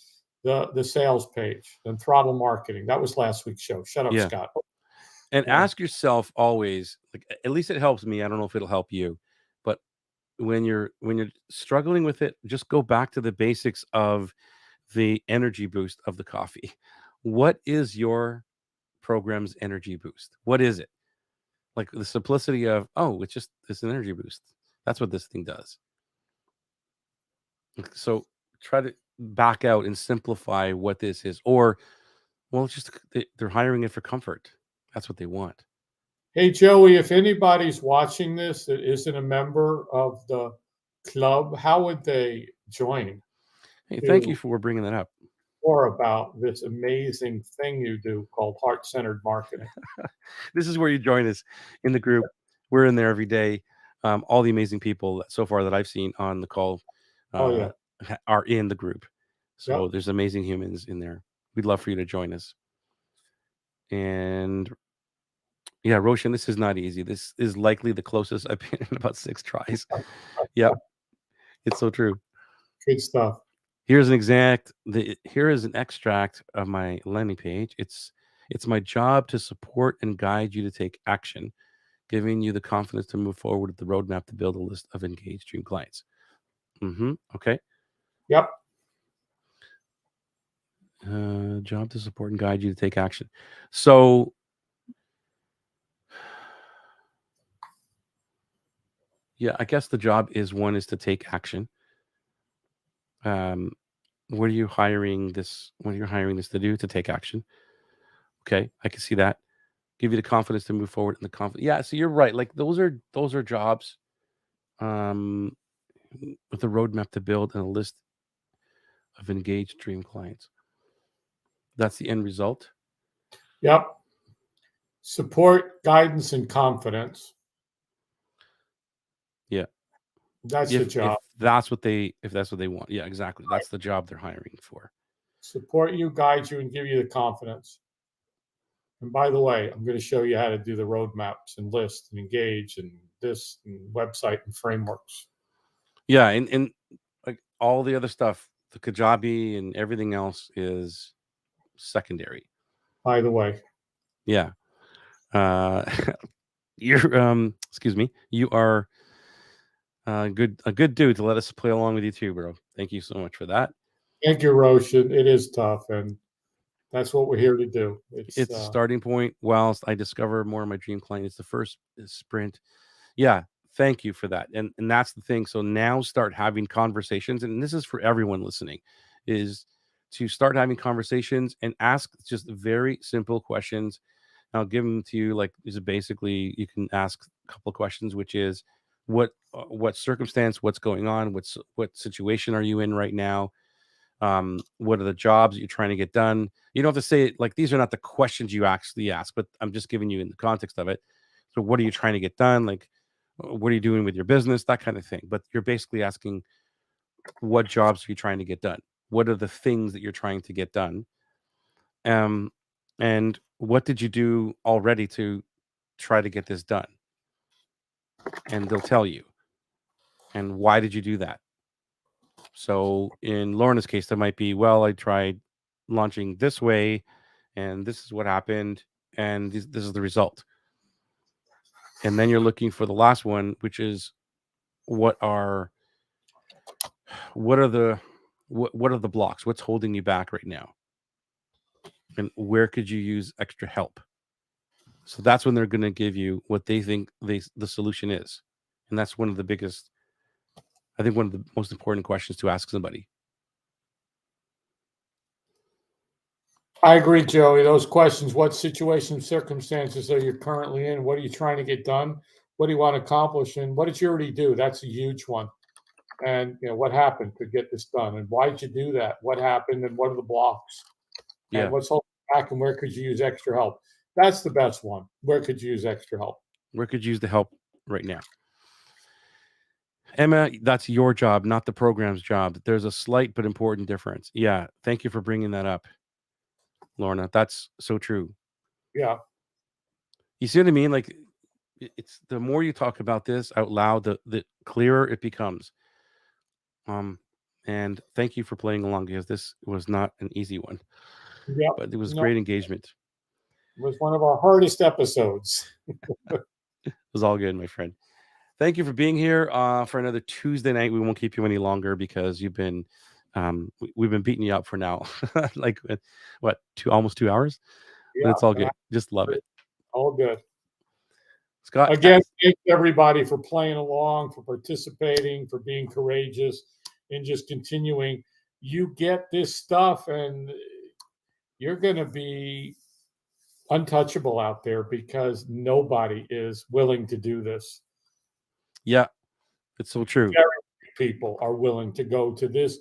the sales page and throttle marketing. That was last week's show. Shut up, Yeah. Scott. And Yeah. ask yourself always, like, at least it helps me. I don't know if it'll help you, but when you're struggling with it, just go back to the basics of the energy boost of the coffee. What is your program's energy boost? What is it? Like the simplicity of, oh, it's an energy boost. That's what this thing does. So try to back out and simplify what this is. Or, well, it's just they're hiring it for comfort. That's what they want. Hey, Joey, if anybody's watching this that isn't a member of the club, how would they join Hey, thank you to for bringing that up. more about this amazing thing you do called heart-centered marketing? This is where you join us in the group. We're in there every day. All the amazing people so far that I've seen on the call Oh, uh, yeah. are in the group. So Yep. there's amazing humans in there. We'd love for you to join us. And yeah, Roshan, this is not easy. This is likely the closest I've been in about 6 tries. Yep, it's so true. Good stuff. Here is an extract of my landing page. It's my job to support and guide you to take action, giving you the confidence to move forward with the roadmap to build a list of engaged dream clients. Okay. Yep. Job to support and guide you to take action. So yeah, I guess the job is one is to take action. Um, what are you hiring this? What are you hiring this to do? To take action. Okay, I can see that. Give you the confidence to move forward and the confidence. Yeah, so you're right. Like those are jobs. Um, with a roadmap to build and a list of engaged dream clients. That's the end result. Yep. Support, guidance, and confidence. Yeah. That's the If job. that's what they want. Yeah, exactly. That's the job they're hiring for. Support you, guide you, and give you the confidence. And by the way, I'm going to show you how to do the roadmaps and list and engage and this and website and frameworks. Yeah, and like all the other stuff, the Kajabi and everything else is secondary. By the way, Yeah. Uh you're excuse me. You are a good dude to let us play along with you too, bro. Thank you so much for that. thank you, Roshan. It is tough, and that's what we're here to do. It's It's a starting point whilst I discover more of my dream client. It's the first sprint. Yeah, Thank you for that. And that's the thing. So now start having conversations, and this is for everyone listening, is to start having conversations and ask just very simple questions. I'll give them to you. Like, is it basically you can ask a couple of questions, which is what circumstance, what's going on, what situation are you in right now? What are the jobs that you're trying to get done? You don't have to say it like these are not the questions you actually ask, but I'm just giving you in the context of it. So what are you trying to get done? Like, what are you doing with your business? That kind of thing. But you're basically asking, what jobs are you trying to get done? What are the things that you're trying to get done? Um, and what did you do already to try to get this done? And they'll tell you. And why did you do that? So in Lorna's case, that might be, well, I tried launching this way, and this is what happened, and this is the result. And then you're looking for the last one, which is what are what are the what are the blocks? What's holding you back right now? And where could you use extra help? So that's when they're going to give you what they think the solution is. And that's one of the biggest, I think, one of the most important questions to ask somebody. I agree, Joey. Those questions: what situation, circumstances are you currently in? What are you trying to get done? What do you want to accomplish? And what did you already do? That's a huge one. And what happened to get this done? And why did you do that? What happened? And what are the blocks? And Yeah. what's holding you back? And where could you use extra help? That's the best one. Where could you use extra help? Where could you use the help right now? Emma, that's your job, not the program's job. There's a slight but important difference. Yeah. Thank you for bringing that up, Lorna. That's so true. Yeah. You see what I mean? Like, it's the more you talk about this out loud, the clearer it becomes. Um, and thank you for playing along because this was not an easy one, Yep. but it was No, great engagement. it was one of our hardest episodes. It was all good, my friend. Thank you for being here for another Tuesday night. We won't keep you any longer because we've been beating you up for now, like what, almost 2 hours, but Yeah. it's all good. Just love it, All good. Scott. Again, thank everybody for playing along, for participating, for being courageous, and just continuing. You get this stuff, and you're going to be untouchable out there because nobody is willing to do this. Yeah, it's so true. Very few people are willing to go to this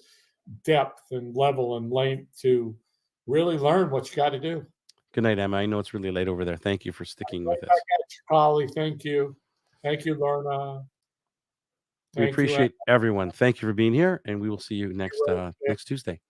depth and level and length to really learn what you got to do. Good night, Emma. I know it's really late over there. Thank you for sticking Right with back us. at you, Holly. Thank you. Thank you, Lorna. We Thank you, appreciate everyone. Thank you for being here, and we will see you next Ed. next Tuesday.